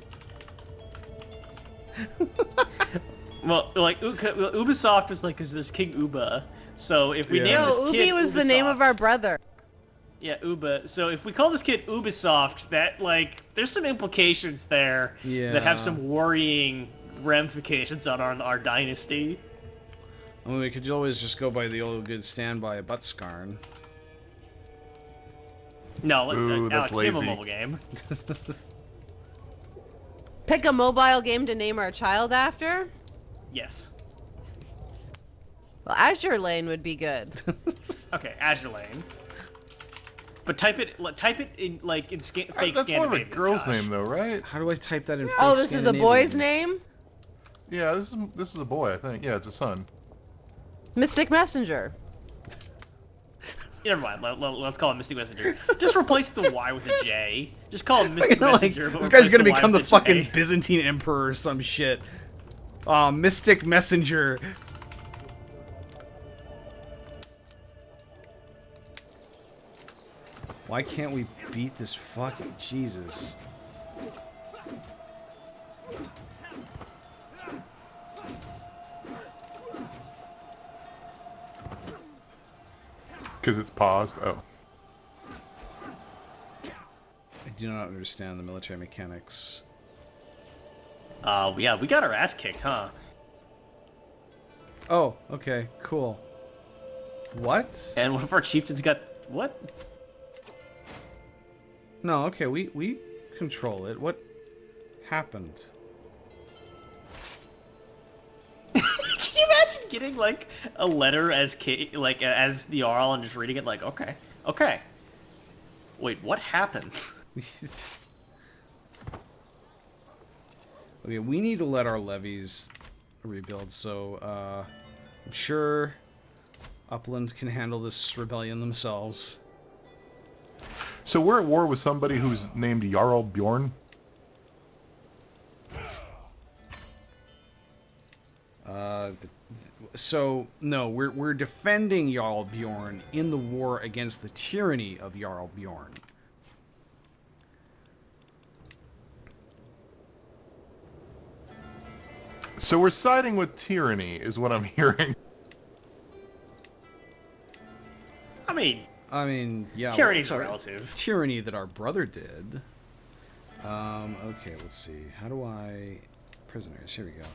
Well, like Ubisoft was like, because there's King Uba. So if we name No, this Ubi kid was the Ubisoft- name of our brother. Yeah, Uba. So if we call this kid Ubisoft, that like there's some implications there that have some worrying ramifications on our dynasty. I mean, we could always just go by the old good standby Buttscarn. No, Ooh, Alex, that's give him a lazy. mobile game. Pick a mobile game to name our child after? Yes. Well, Azure Lane would be good. Okay, Azure Lane. But type it in like in fake That's more of a Scandinavian, girl's Josh. name, though, right? How do I type that in? Oh, fake this is a boy's Scandinavian? name? Yeah, this is a boy, I think. Yeah, it's a son. Mystic Messenger. Never mind. Let's call him Mystic Messenger. Just replace the Y with a J. Just call him Mystic Messenger. but This guy's replace gonna the Y become the with a fucking J. Byzantine emperor or some shit. Mystic Messenger. Why can't we beat this fucking Jesus? Because it's paused. Oh. I do not understand the military mechanics. Yeah, we got our ass kicked, huh? Oh, okay, cool. What? And one of our chieftains got what? No, okay, we control it. What happened? Can you imagine getting like a letter as as the Jarl and just reading it like, okay. Wait, what happened? Okay, we need to let our levies rebuild, so I'm sure Upland can handle this rebellion themselves. So we're at war with somebody who's named Jarl Bjorn? So no, we're defending Jarl Bjorn in the war against the tyranny of Jarl Bjorn. So we're siding with tyranny, is what I'm hearing. I mean, Yeah. tyranny's well, relative. Tyranny that our brother did. Okay, let's see. How do I... Prisoners, here we go.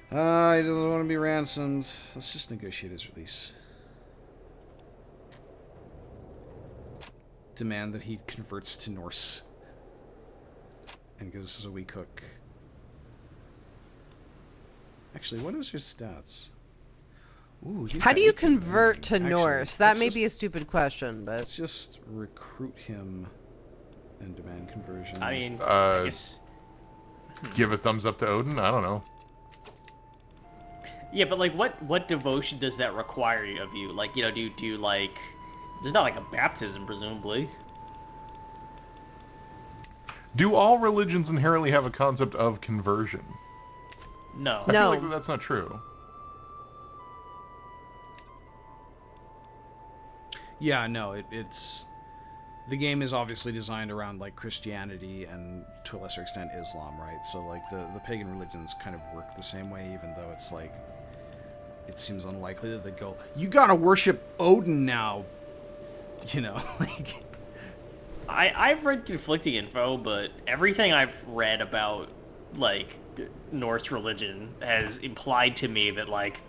He doesn't want to be ransomed. Let's just negotiate his release. Demand that he converts to Norse. And goes as a wee cook. Actually, what is his stats? Ooh, he's How got do you 18 convert to Actually, Norse? That let's may just- be a stupid question, but Let's just recruit him and demand conversion. I mean, Uh, I guess Give a thumbs up to Odin? I don't know. Yeah, but like, what devotion does that require of you? Like, you know, do you like? There's not like a baptism, presumably. Do all religions inherently have a concept of conversion? No. I No. feel like that's not true. Yeah, no, it's the game is obviously designed around like Christianity and to a lesser extent Islam, right? So like the pagan religions kind of work the same way, even though it's like it seems unlikely that they go, you gotta worship Odin now, you know, like. I've read conflicting info, but everything I've read about like Norse religion has implied to me that like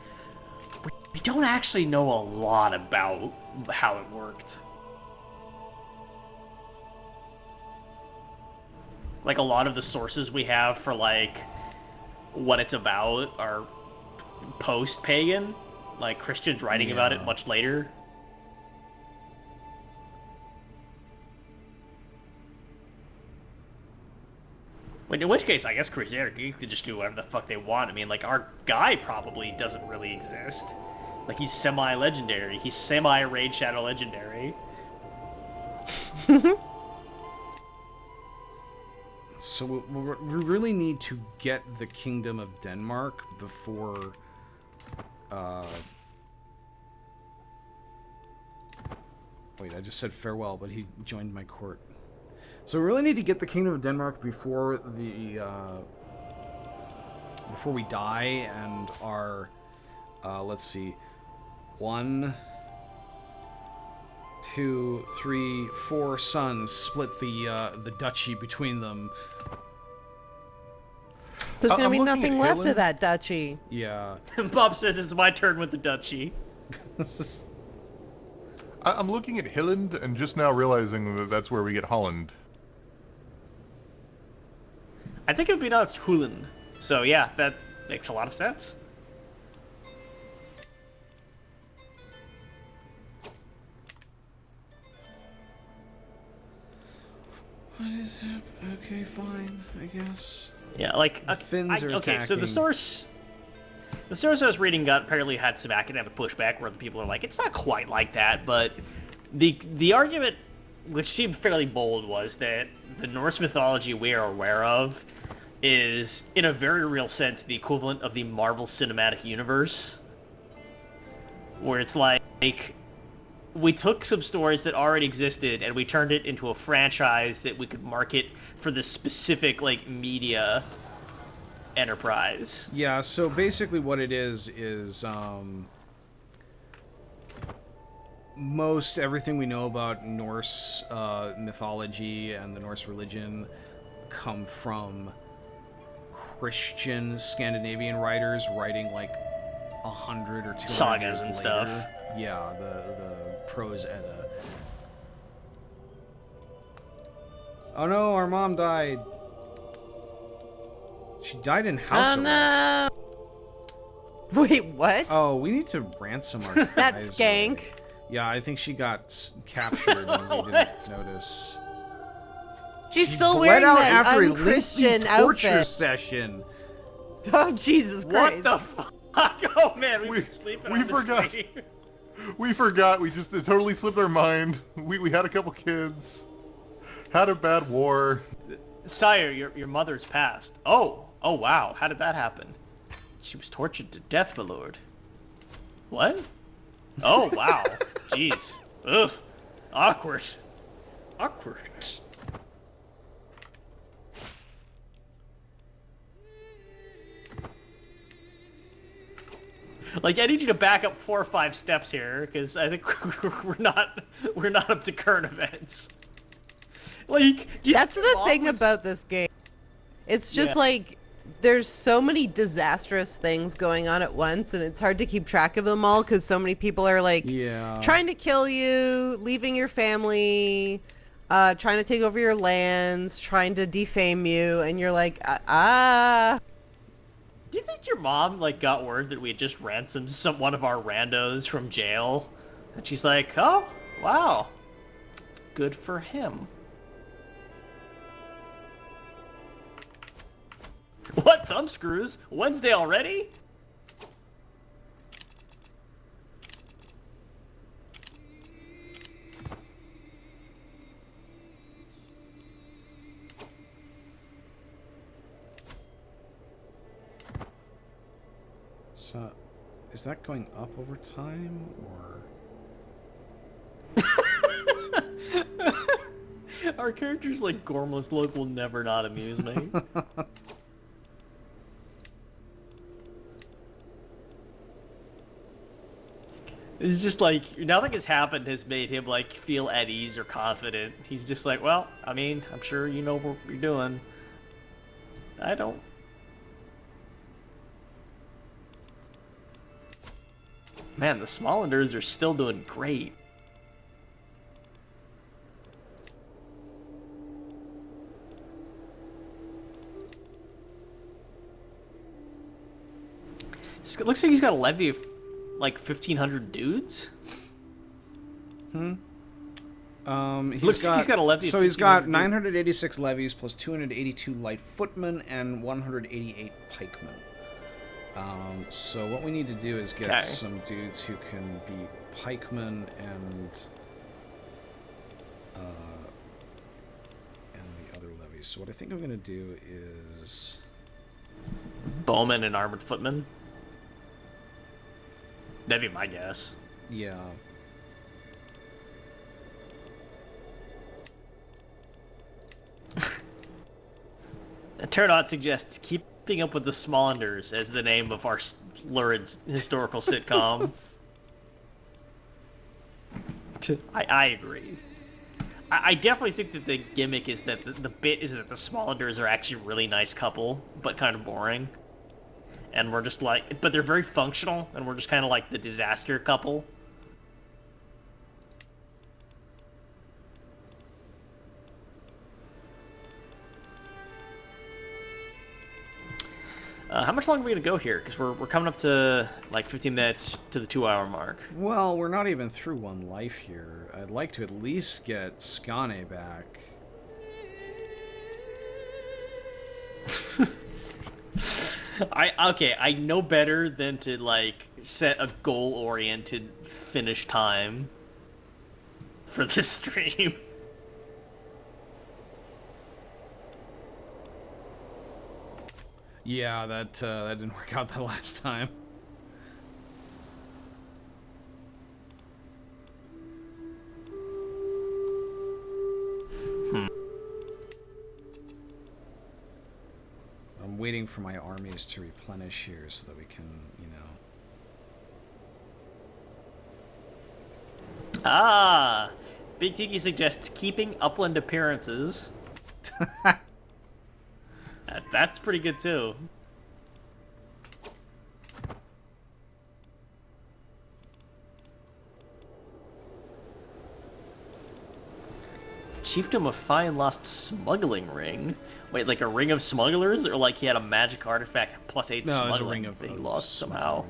we don't actually know a lot about how it worked. Like a lot of the sources we have for like what it's about are post-pagan, like Christians writing about it much later. In which case, I guess Crusader Kings could just do whatever the fuck they want. I mean, like, our guy probably doesn't really exist. Like, he's semi-legendary. He's semi-Raid Shadow legendary. So we really need to get the Kingdom of Denmark before... Wait, I just said farewell, but he joined my court. So we really need to get the Kingdom of Denmark before the before we die and our let's see, 1, 2, 3, 4 sons split the duchy between them. There's gonna be looking nothing at left Helen. of that duchy. Yeah. Bob says it's my turn with the duchy. I'm looking at Hilland and just now realizing that that's where we get Holland. I think it would be pronounced Hulen. So yeah, that makes a lot of sense. What is happening? Okay, fine, I guess. Yeah, like The Finns are okay. So attacking. the source I was reading apparently had some academic pushback where the people are like, it's not quite like that, but the argument, which seemed fairly bold, was that the Norse mythology we are aware of is, in a very real sense, the equivalent of the Marvel Cinematic Universe, where it's like we took some stories that already existed and we turned it into a franchise that we could market for this specific like media enterprise. Yeah, so basically what it is most everything we know about Norse mythology and the Norse religion come from Christian Scandinavian writers writing like 100 or 200 Sagas years and later. stuff. Yeah, the prose Edda. Oh no, our mom died. She died in house arrest. Wait, what? Oh, we need to ransom our That prize, skank. really. Yeah, I think she got captured and we didn't notice. She's She still bled wearing out that after a unchristian lengthy torture outfit. session. Oh, Jesus Christ. What the fuck? Oh man, we've We- been sleeping we on this forgot. stream. We forgot. We just it totally slipped our mind. We had a couple kids. Had a bad war. Sire, your mother's passed. Oh wow, how did that happen? She was tortured to death, my lord. What? Oh wow, jeez. Ugh, awkward. Like, I need you to back up 4 or 5 steps here, because I think we're not up to current events. Like, do you That's think the Mom thing was- about this game. It's just Yeah. like there's so many disastrous things going on at once, and it's hard to keep track of them all because so many people are like Yeah. trying to kill you, leaving your family, trying to take over your lands, trying to defame you, and you're like, Do you think your mom like got word that we had just ransomed one of our randos from jail, and she's like, "Oh, wow, good for him." What thumbscrews? Wednesday already? So, is that going up over time, or? Our characters like Gormless Look will never not amuse me. It's just like, nothing has happened has made him like feel at ease or confident. He's just like, well, I mean, I'm sure you know what you're doing. I don't. Man, the Smolanders are still doing great. It looks like he's got a levy of like 1,500 dudes. He's got a levy. So he's got 986 levies plus 282 light footmen and 188 pikemen. So what we need to do is get some dudes who can beat pikemen and the other levies. So what I think I'm gonna do is bowmen and armored footmen. That'd be my guess. Yeah. Pterodot suggests keeping up with the Smolanders as the name of our lurid historical sitcom. I agree. I definitely think that the gimmick is that the bit is that the Smolanders are actually a really nice couple, but kind of boring. And we're just like, but they're very functional, and we're just kind of like the disaster couple. How much longer are we gonna go here? Because we're coming up to like 15 minutes to the 2-hour mark. Well, we're not even through one life here. I'd like to at least get Skane back. I know better than to like set a goal-oriented finish time for this stream. Yeah, that didn't work out the last time. I'm waiting for my armies to replenish here so that we can, you know... Ah! Big Tiki suggests keeping upland appearances. That's pretty good, too. Chiefdom of Fine lost smuggling ring. Wait, like a ring of smugglers, or like he had a magic artifact plus 8 smuggling? No, it was a ring of that he lost somehow.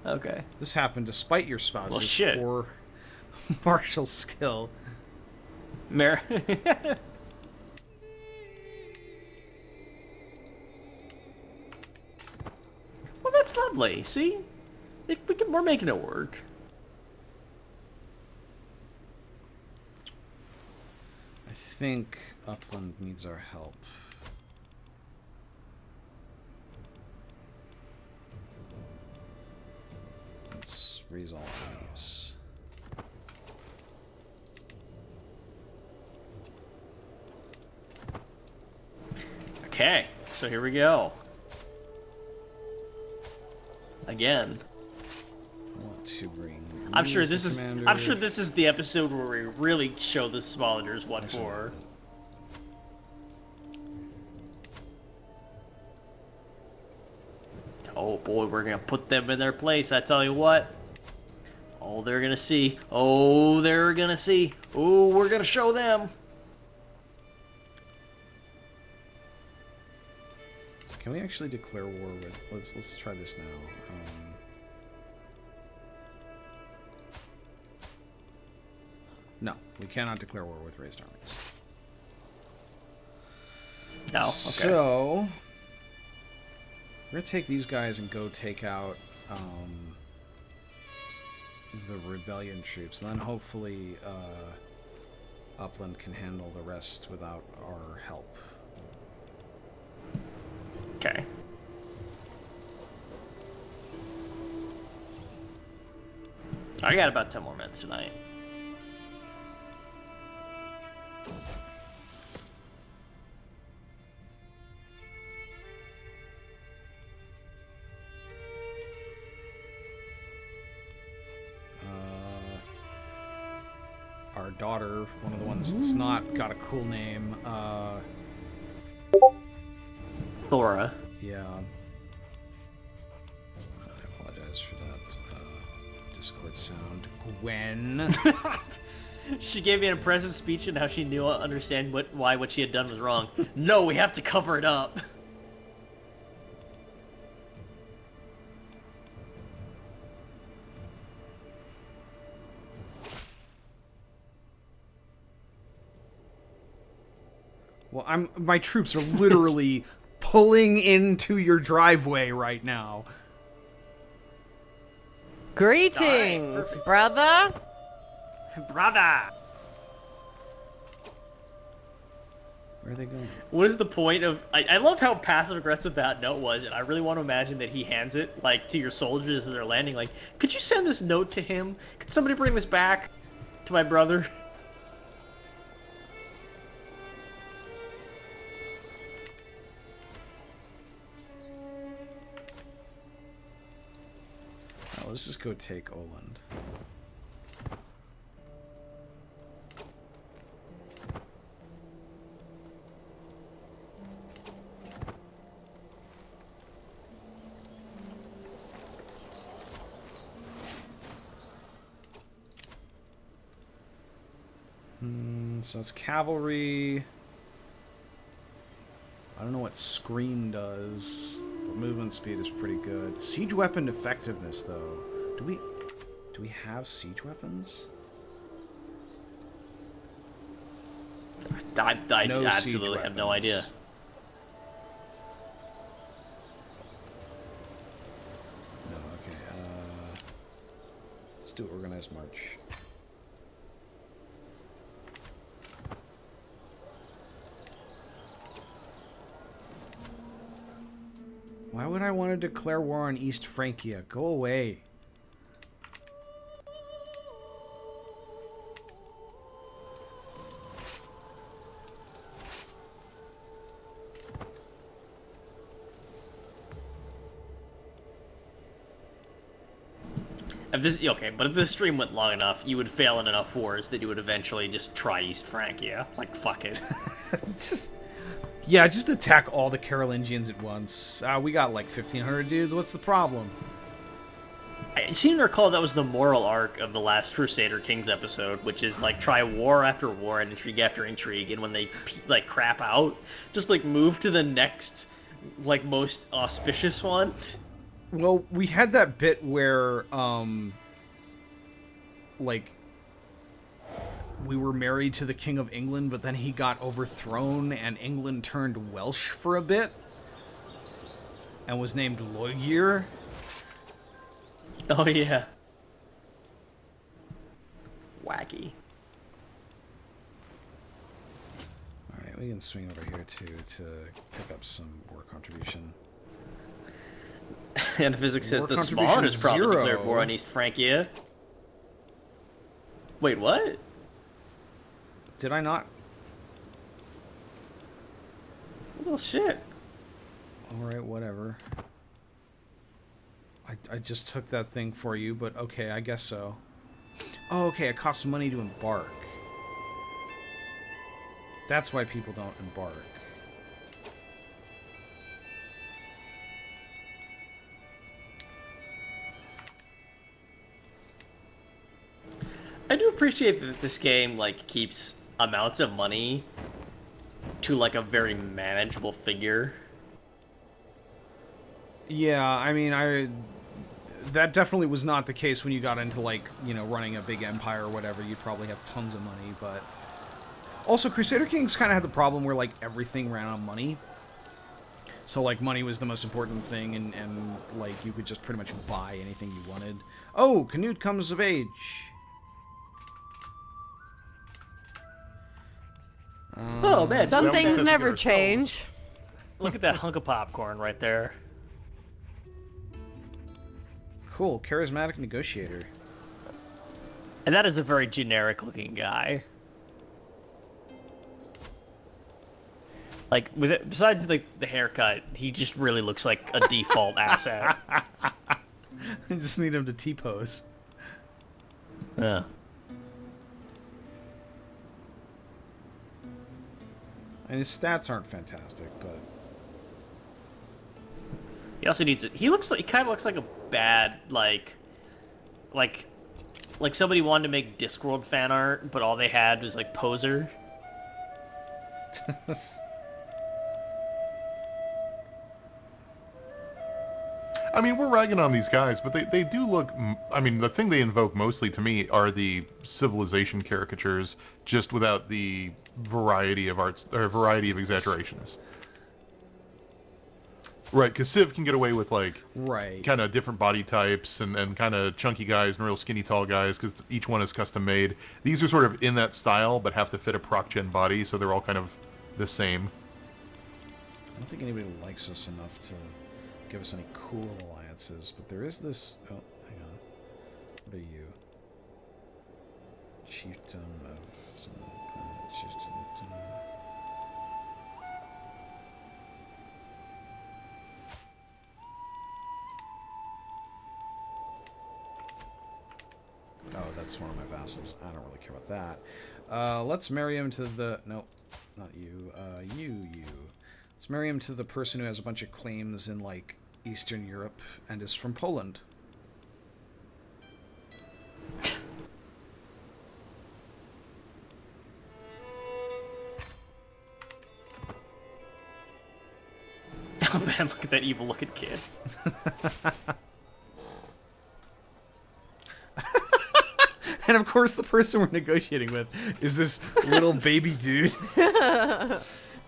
Okay. This happened despite your spouse's poor martial skill. Well, that's lovely. See, we're making it work. I think Upland needs our help. Let's raise all armies. Okay, so here we go. Again. I want to bring. I'm sure this is the episode where we really show the Smolanders what for. Oh boy, we're gonna put them in their place. I tell you what. Oh, they're gonna see. Oh, they're gonna see. Oh, we're gonna show them. So can we actually declare war with? Let's try this now. No, we cannot declare war with raised armies. No. Okay. So we're gonna take these guys and go take out the rebellion troops, and then hopefully Upland can handle the rest without our help. Okay. I got about 10 more minutes tonight. Our daughter, one of the ones that's not got a cool name, Thora. yeah. I apologize for that Discord sound. Gwen. She gave me an impressive speech on how she knew understand why what she had done was wrong. No, we have to cover it up. Well, my troops are literally pulling into your driveway right now. Greetings, brother. Brother! Where are they going? What is the point of... I love how passive-aggressive that note was, and I really want to imagine that he hands it, like, to your soldiers as they're landing. Like, could you send this note to him? Could somebody bring this back to my brother? Oh, let's just go take Oland. So it's cavalry. I don't know what scream does, but movement speed is pretty good. Siege weapon effectiveness, though. Do we have siege weapons? I No absolutely siege have no weapons. idea. No, okay. Let's do organized march. Why would I want to declare war on East Francia? Go away. If this, okay, but if this stream went long enough, you would fail in enough wars that you would eventually just try East Francia. Like, fuck it. Yeah, just attack all the Carolingians at once. We got like 1,500 dudes. What's the problem? I seem to recall that was the moral arc of the last Crusader Kings episode, which is like try war after war and intrigue after intrigue, and when they like crap out, just like move to the next like most auspicious one. Well, we had that bit where, like, we were married to the King of England, but then he got overthrown, and England turned Welsh for a bit, and was named Loegir. Oh yeah. Wacky. Alright, we can swing over here, too, to pick up some war contribution. And physics says War the contribution Spawn has probably 0. declared war on East Francia. Wait, what? Did I not? Well, shit. Alright, whatever. I just took that thing for you, but okay, I guess so. Oh, okay, it costs money to embark. That's why people don't embark. I do appreciate that this game like keeps amounts of money to like a very manageable figure. Yeah, I mean, that definitely was not the case when you got into, like, you know, running a big empire or whatever. You'd probably have tons of money, but Also, Crusader Kings kind of had the problem where, like, everything ran on money. So, like, money was the most important thing, and like, you could just pretty much buy anything you wanted. Oh, Canute comes of age. Oh man, Some look at things that- never change. Look at that hunk of popcorn right there. Cool, charismatic negotiator. And that is a very generic looking guy. Like, with it, besides like the haircut, he just really looks like a default asset. I just need him to T-pose. Yeah. And his stats aren't fantastic, but He also needs it. He kind of looks like a bad like somebody wanted to make Discworld fan art, but all they had was like Poser. I mean, we're ragging on these guys, but they do look... I mean, the thing they invoke mostly to me are the civilization caricatures, just without the variety of arts, or variety of exaggerations. Right, because Civ can get away with, like, right. kind of different body types and kind of chunky guys and real skinny tall guys, because each one is custom made. These are sort of in that style, but have to fit a proc-gen body, so they're all kind of the same. I don't think anybody likes us enough to give us any cool alliances, but there is this... Oh, hang on. What are you? Chieftain of... Chieftain... Oh, that's one of my vassals. I don't really care about that. Let's marry him to the... Nope, not you. You. Let's marry him to the person who has a bunch of claims in, like, Eastern Europe and is from Poland. Oh man, look at that evil-looking kid. And of course, the person we're negotiating with is this little baby dude.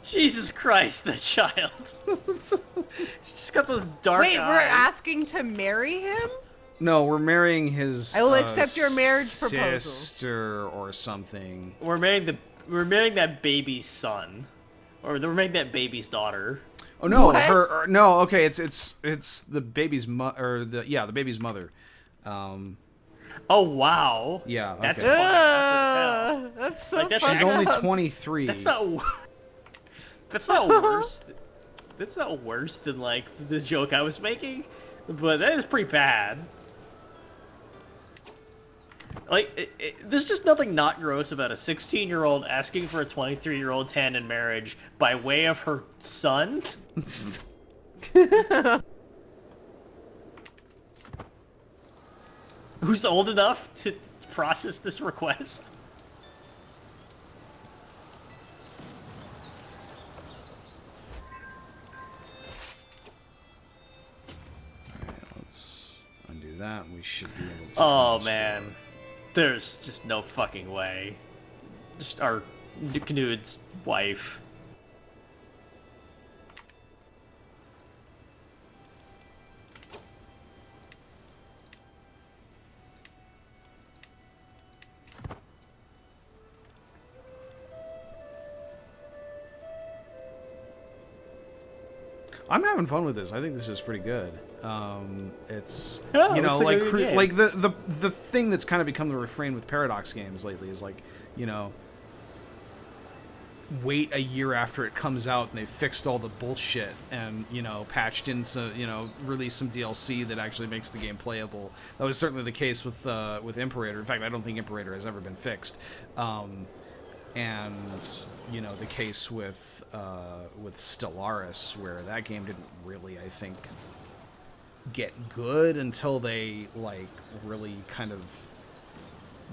Jesus Christ, that child. He's just got those dark eyes. Wait, we're asking to marry him? No, we're marrying his. I will accept your marriage proposal. Sister or something. We're marrying that baby's son, or we're marrying that baby's daughter. Oh no, What? no. Okay, it's the baby's the baby's mother. Oh wow. Yeah. That's okay. That's so Like, that's- fucked She's only up. 23. That's not. That's not worse. That's not worse than like the joke I was making, but that is pretty bad. Like, there's just nothing not gross about a 16-year-old asking for a 23-year-old's hand in marriage by way of her son. Who's old enough to process this request? Let's undo that. We should be able to. Oh man, there's just no fucking way. Just our Knud's wife. I'm having fun with this. I think this is pretty good. It's Yeah, you know, looks like like a good game. like the thing that's kind of become the refrain with Paradox games lately is like, you know, wait a year after it comes out and they've fixed all the bullshit and, you know, patched in some, you know, released some DLC that actually makes the game playable. That was certainly the case with Imperator. In fact, I don't think Imperator has ever been fixed. And you know, the case with Stellaris, where that game didn't really, I think, get good until they like really kind of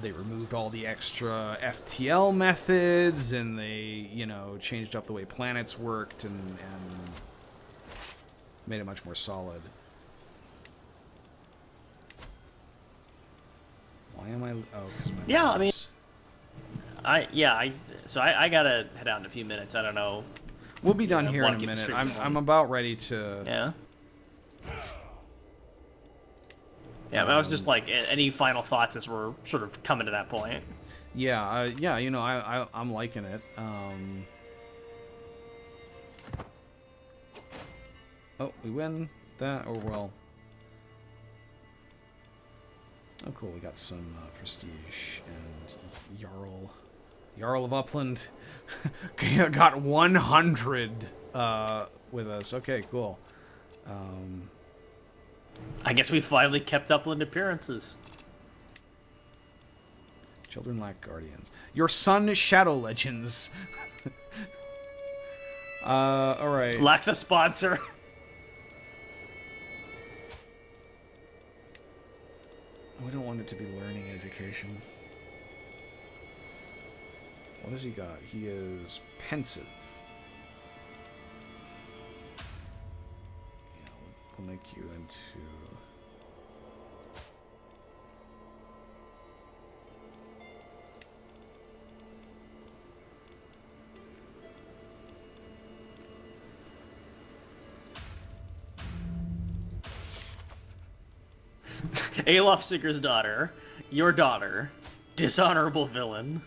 they removed all the extra FTL methods and they, you know, changed up the way planets worked and made it much more solid. Why am I? Oh, 'cause my Yeah, I mean, mouse. So I gotta head out in a few minutes. I don't know. We'll be done Yeah, here in wanna a keep the minute. stream going. I'm about ready to. Yeah. Yeah, I was just like, any final thoughts as we're sort of coming to that point? Yeah, yeah. You know, I'm liking it. Oh, we win that, or well. Oh, cool. We got some prestige and Jarl of Upland got 100 with us. Okay, cool. I guess we finally kept Upland appearances. Children lack guardians. Your son, Shadow Legends. All right. Lacks a sponsor. We don't want it to be learning education. What has he got? He is pensive. Yeah, we'll make you into... Alof Sigur's daughter, your daughter, dishonorable villain.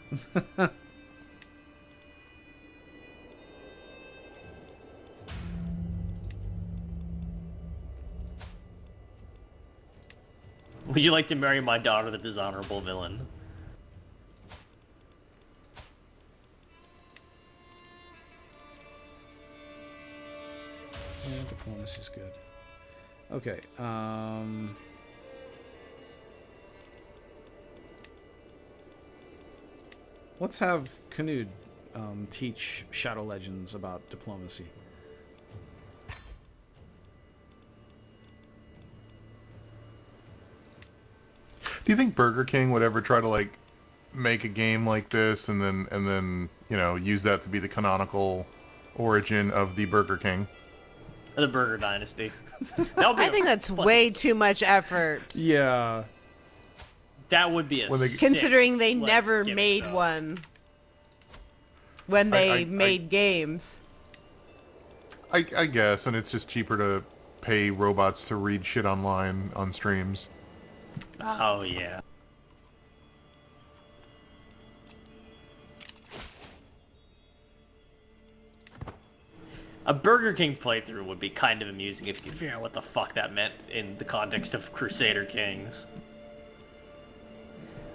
Would you like to marry my daughter, the dishonorable villain? Yeah, diplomacy's good. Okay, let's have Knud teach Shadow Legends about diplomacy. Do you think Burger King would ever try to like make a game like this and then you know use that to be the canonical origin of the Burger King? The Burger Dynasty. That would be I think that's way too much effort. Yeah. That would be a When they- sick, Considering they like, never gimmick, made though. one when they I made games. I guess, and it's just cheaper to pay robots to read shit online on streams. Oh yeah. A Burger King playthrough would be kind of amusing if you could figure out what the fuck that meant in the context of Crusader Kings.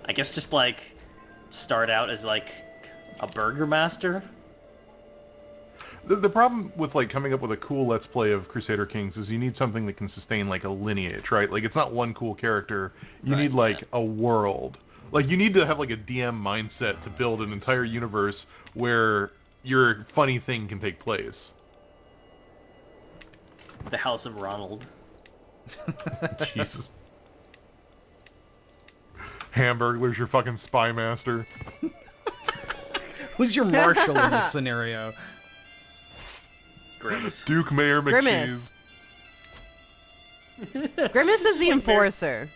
I guess just like start out as like a burger master. The problem with like coming up with a cool let's play of Crusader Kings is you need something that can sustain like a lineage, right? Like it's not one cool character. You Right, need like yeah. a world. Like you need to have like a DM mindset to build an entire universe where your funny thing can take place. The House of Ronald. Jesus. Hamburglar's your fucking spy master. Who's your marshal in this scenario? Grimace. Duke Mayor Grimace. McCheese. Grimace is the enforcer.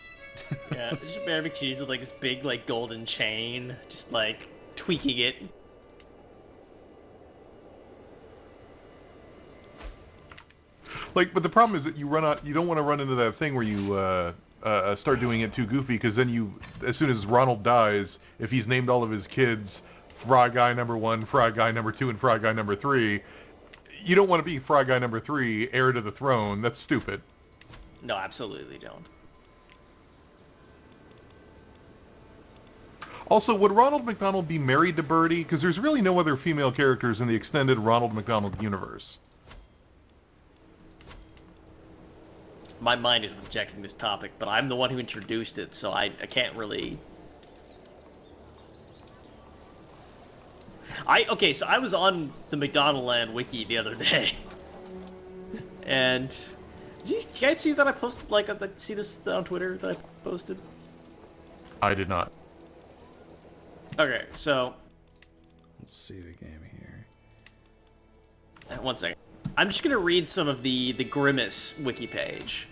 Yeah, it's just Mayor McCheese with like this big like golden chain, just like tweaking it. Like, but the problem is that you run out. You don't want to run into that thing where you start doing it too goofy, because then you, as soon as Ronald dies, if he's named all of his kids Frog Guy number 1, Frog Guy number 2, and Frog Guy number 3, you don't want to be Frog Guy number 3, heir to the throne. That's stupid. No, absolutely don't. Also, would Ronald McDonald be married to Birdie? Because there's really no other female characters in the extended Ronald McDonald universe. My mind is rejecting this topic, but I'm the one who introduced it, so I can't really... Okay, so I was on the McDonald Land wiki the other day. And... Did you guys see that I posted, like, see this on Twitter that I posted? I did not. Okay, so... Let's see the game here. One second. I'm just gonna read some of the Grimace wiki page.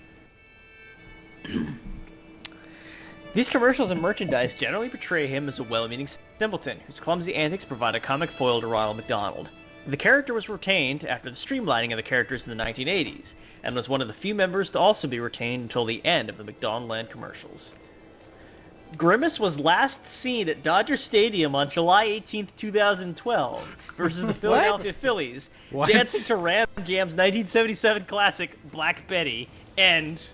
These commercials and merchandise generally portray him as a well-meaning simpleton whose clumsy antics provide a comic foil to Ronald McDonald. The character was retained after the streamlining of the characters in the 1980s, and was one of the few members to also be retained until the end of the McDonaldland commercials. Grimace was last seen at Dodger Stadium on July 18, 2012, versus the Philadelphia Phillies, dancing to Ram Jam's 1977 classic Black Betty. End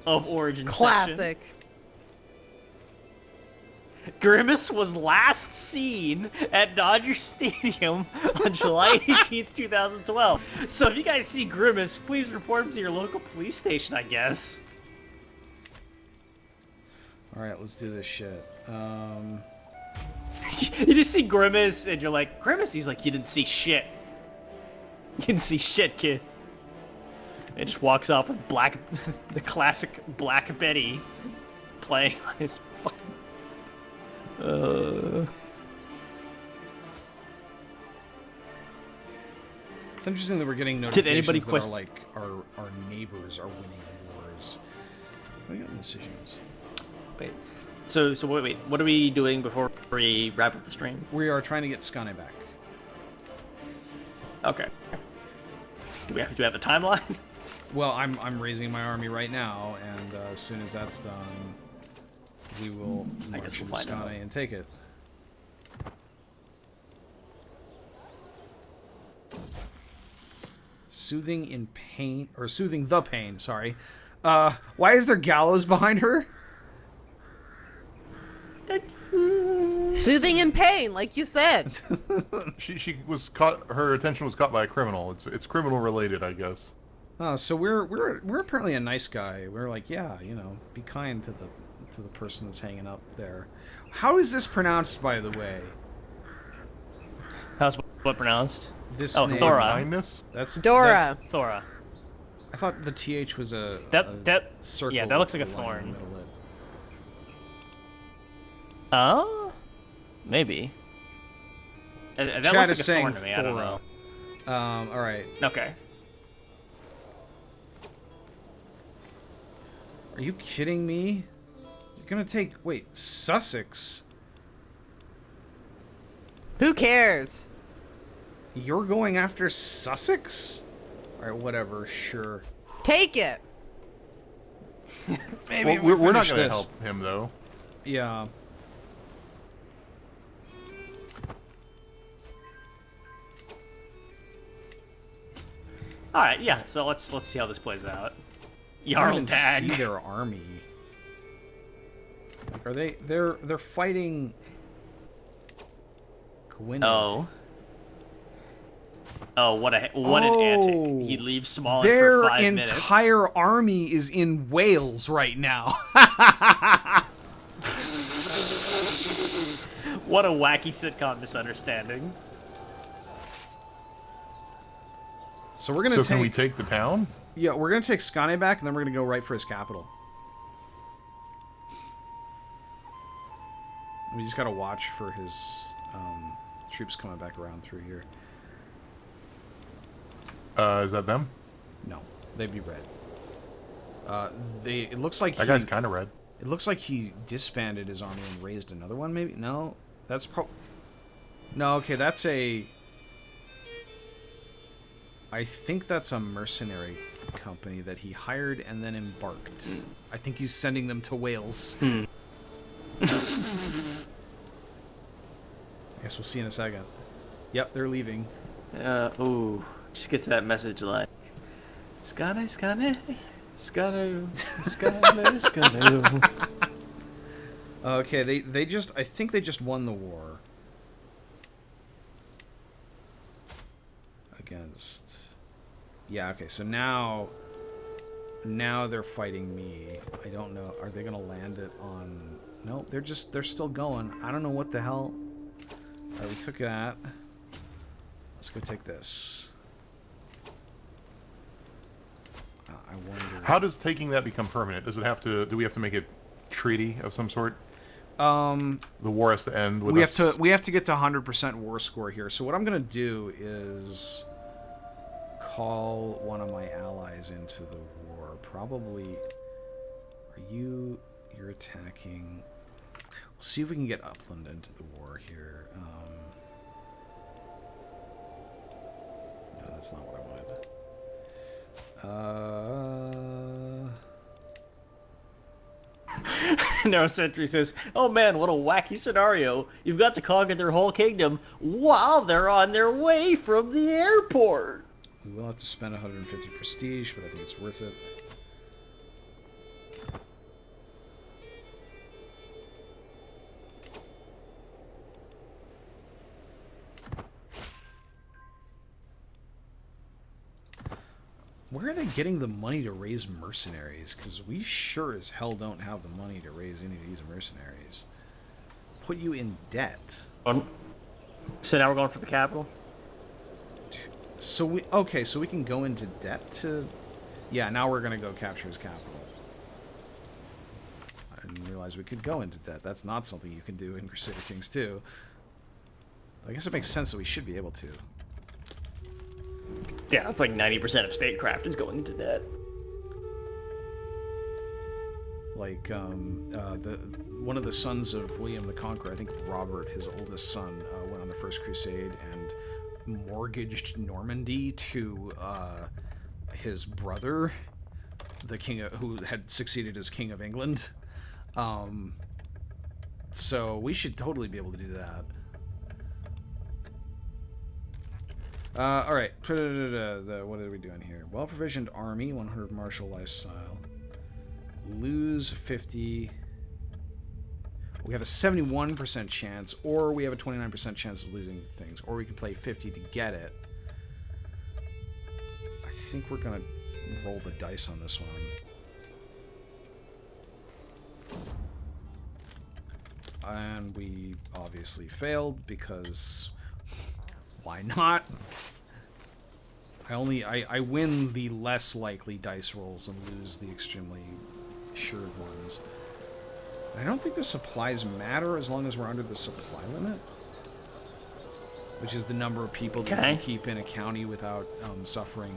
of origin Classic. section. Grimace was last seen at Dodger Stadium on July 18th, 2012. So if you guys see Grimace, please report him to your local police station, I guess. Alright, let's do this shit. You just see Grimace, and you're like, Grimace? He's like, you didn't see shit. You didn't see shit, kid. And just walks off with the classic Black Betty playing on his fucking... It's interesting that we're getting notifications anybody that our neighbors are winning wars. What do you got decisions? Wait. So wait. What are we doing before we wrap up the stream? We are trying to get Skane back. Okay. Do we have a timeline? Well, I'm raising my army right now, and as soon as that's done, we will march into Skane and take it. Soothing in pain, or soothing the pain, sorry. Why is there gallows behind her? Soothing in pain, like you said. She was caught. Her attention was caught by a criminal. It's criminal related, I guess. So we're apparently a nice guy. We're like, yeah, be kind to the person that's hanging up there. How is this pronounced, by the way? How's what pronounced? This name. Thora. Kindness? That's Dora. That's, Thora. I thought the TH was a circle. Yeah, that looks like a with line in thorn. the middle of it. Oh, maybe. That Chat looks is like a saying thorn to me. I don't know. All right. Okay. Are you kidding me? You're gonna take Sussex. Who cares? You're going after Sussex? All right, whatever. Sure. Take it. Maybe Well, we're not finish going to this. help him though. Yeah. All right. Yeah. So let's see how this plays out. I don't even Jarl see Tag. their army. Like, are they? They're fighting. Gwynedd. Oh, what an antic! He leaves Smolensk Their for 5 minutes. entire army is in Wales right now. What a wacky sitcom misunderstanding. So we're gonna So take. can we take the town? Yeah, we're gonna take Skane back, and then we're gonna go right for his capital. We just gotta watch for his troops coming back around through here. Is that them? No, they'd be red. It looks like That guy's kind of red. It looks like he disbanded his army and raised another one. Maybe no, that's no. Okay, that's a. I think that's a mercenary company that he hired and then embarked. I think he's sending them to Wales. I guess we'll see in a second. Yep, they're leaving. Ooh. Just get to that message like, Skane. Okay, they just, I think they just won the war. Against, yeah, okay, so now they're fighting me. I don't know, are they gonna land it on, no, they're still going. I don't know what the hell. Alright, we took that. Let's go take this. I wonder. How does taking that become permanent? Does it have to? Do we have to make a treaty of some sort? The war has to end with us. We have to get to 100% war score here. So what I'm gonna do is call one of my allies into the war. Probably. Are you? You're attacking. We'll see if we can get Upland into the war here. No, that's not what I wanted. Narrow Sentry says, "Oh man, what a wacky scenario! You've got to conquer their whole kingdom while they're on their way from the airport." We will have to spend 150 prestige, but I think it's worth it. Where are they getting the money to raise mercenaries? Because we sure as hell don't have the money to raise any of these mercenaries. Put you in debt. So now we're going for the capital? So we okay, so we can go into debt to... Yeah, now we're going to go capture his capital. I didn't realize we could go into debt. That's not something you can do in Crusader Kings 2. I guess it makes sense that we should be able to. Yeah, it's like 90% of statecraft is going into debt. Like, one of the sons of William the Conqueror, I think Robert, his oldest son, went on the First Crusade and mortgaged Normandy to his brother, the king who had succeeded as King of England. So we should totally be able to do that. All right. What are we doing here? Well-provisioned army, 100 martial lifestyle. Lose 50. We have a 71% chance, or we have a 29% chance of losing things, or we can play 50 to get it. I think we're gonna roll the dice on this one. And we obviously failed because why not? I win the less likely dice rolls and lose the extremely assured ones. I don't think the supplies matter as long as we're under the supply limit, which is the number of people that you can keep in a county without suffering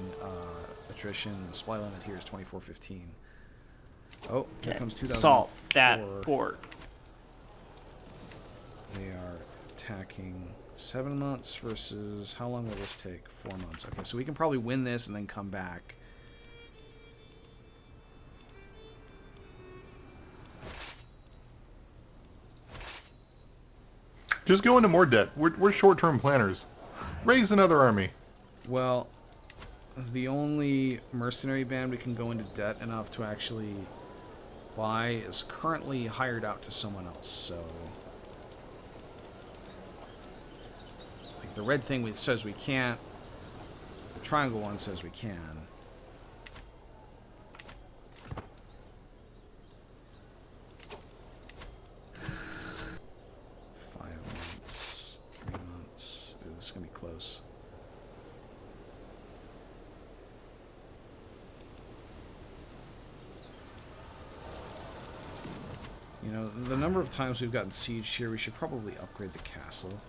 attrition. The supply limit here is 2415. Oh, here comes 2004. Salt that fort. They are attacking 7 months versus how long will this take? 4 months. Okay, so we can probably win this and then come back. Just go into more debt. We're short-term planners. Raise another army. Well, the only mercenary band we can go into debt enough to actually buy is currently hired out to someone else, so... Like, the red thing says we can't. The triangle one says we can. 5 months, 3 months. Ooh, this is gonna be close. You know, the number of times we've gotten sieged here, we should probably upgrade the castle.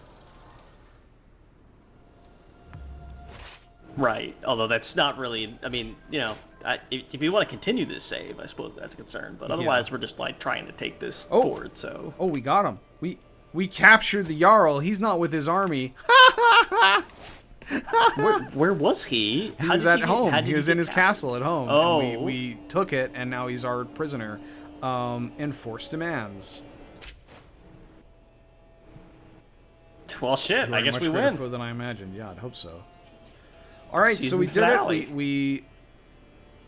Right, although that's not really, I mean, you know, if you want to continue this save, I suppose that's a concern, but otherwise we're just, like, trying to take this forward, so... Oh, we got him. We captured the Jarl. He's not with his army. Where was he? He was at home. He was in his castle at home. Oh. And we took it, and now he's our prisoner. Enforced demands. Well, shit, I guess we win. Much greater than I imagined. Yeah, I'd hope so. All right, so Season we did finale. it.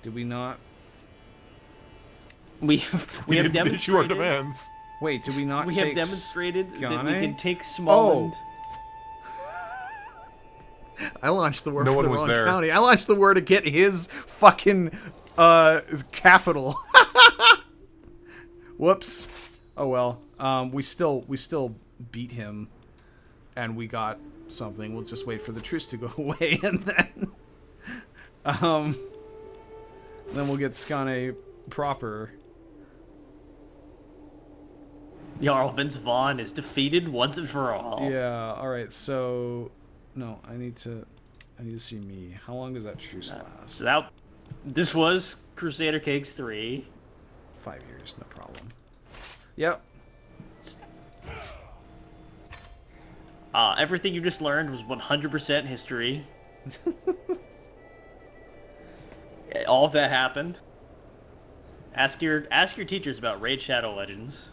Did we not? We have demonstrated. Issue our demands. Wait, did we not? We take have demonstrated that we Skane? can take Smallland. I launched the word No for one the was wrong there. county. I launched the word to get his fucking capital. Whoops. Oh well. We still beat him, and we got something. We'll just wait for the truce to go away, and then we'll get Skane proper. Jarl Vince Vaughn is defeated once and for all. Yeah. All right. So, no, I need to see me. How long does that truce last? So this was Crusader Kings 3. 5 years, no problem. Yep. Everything you just learned was 100% history. All of that happened. Ask your teachers about Raid Shadow Legends.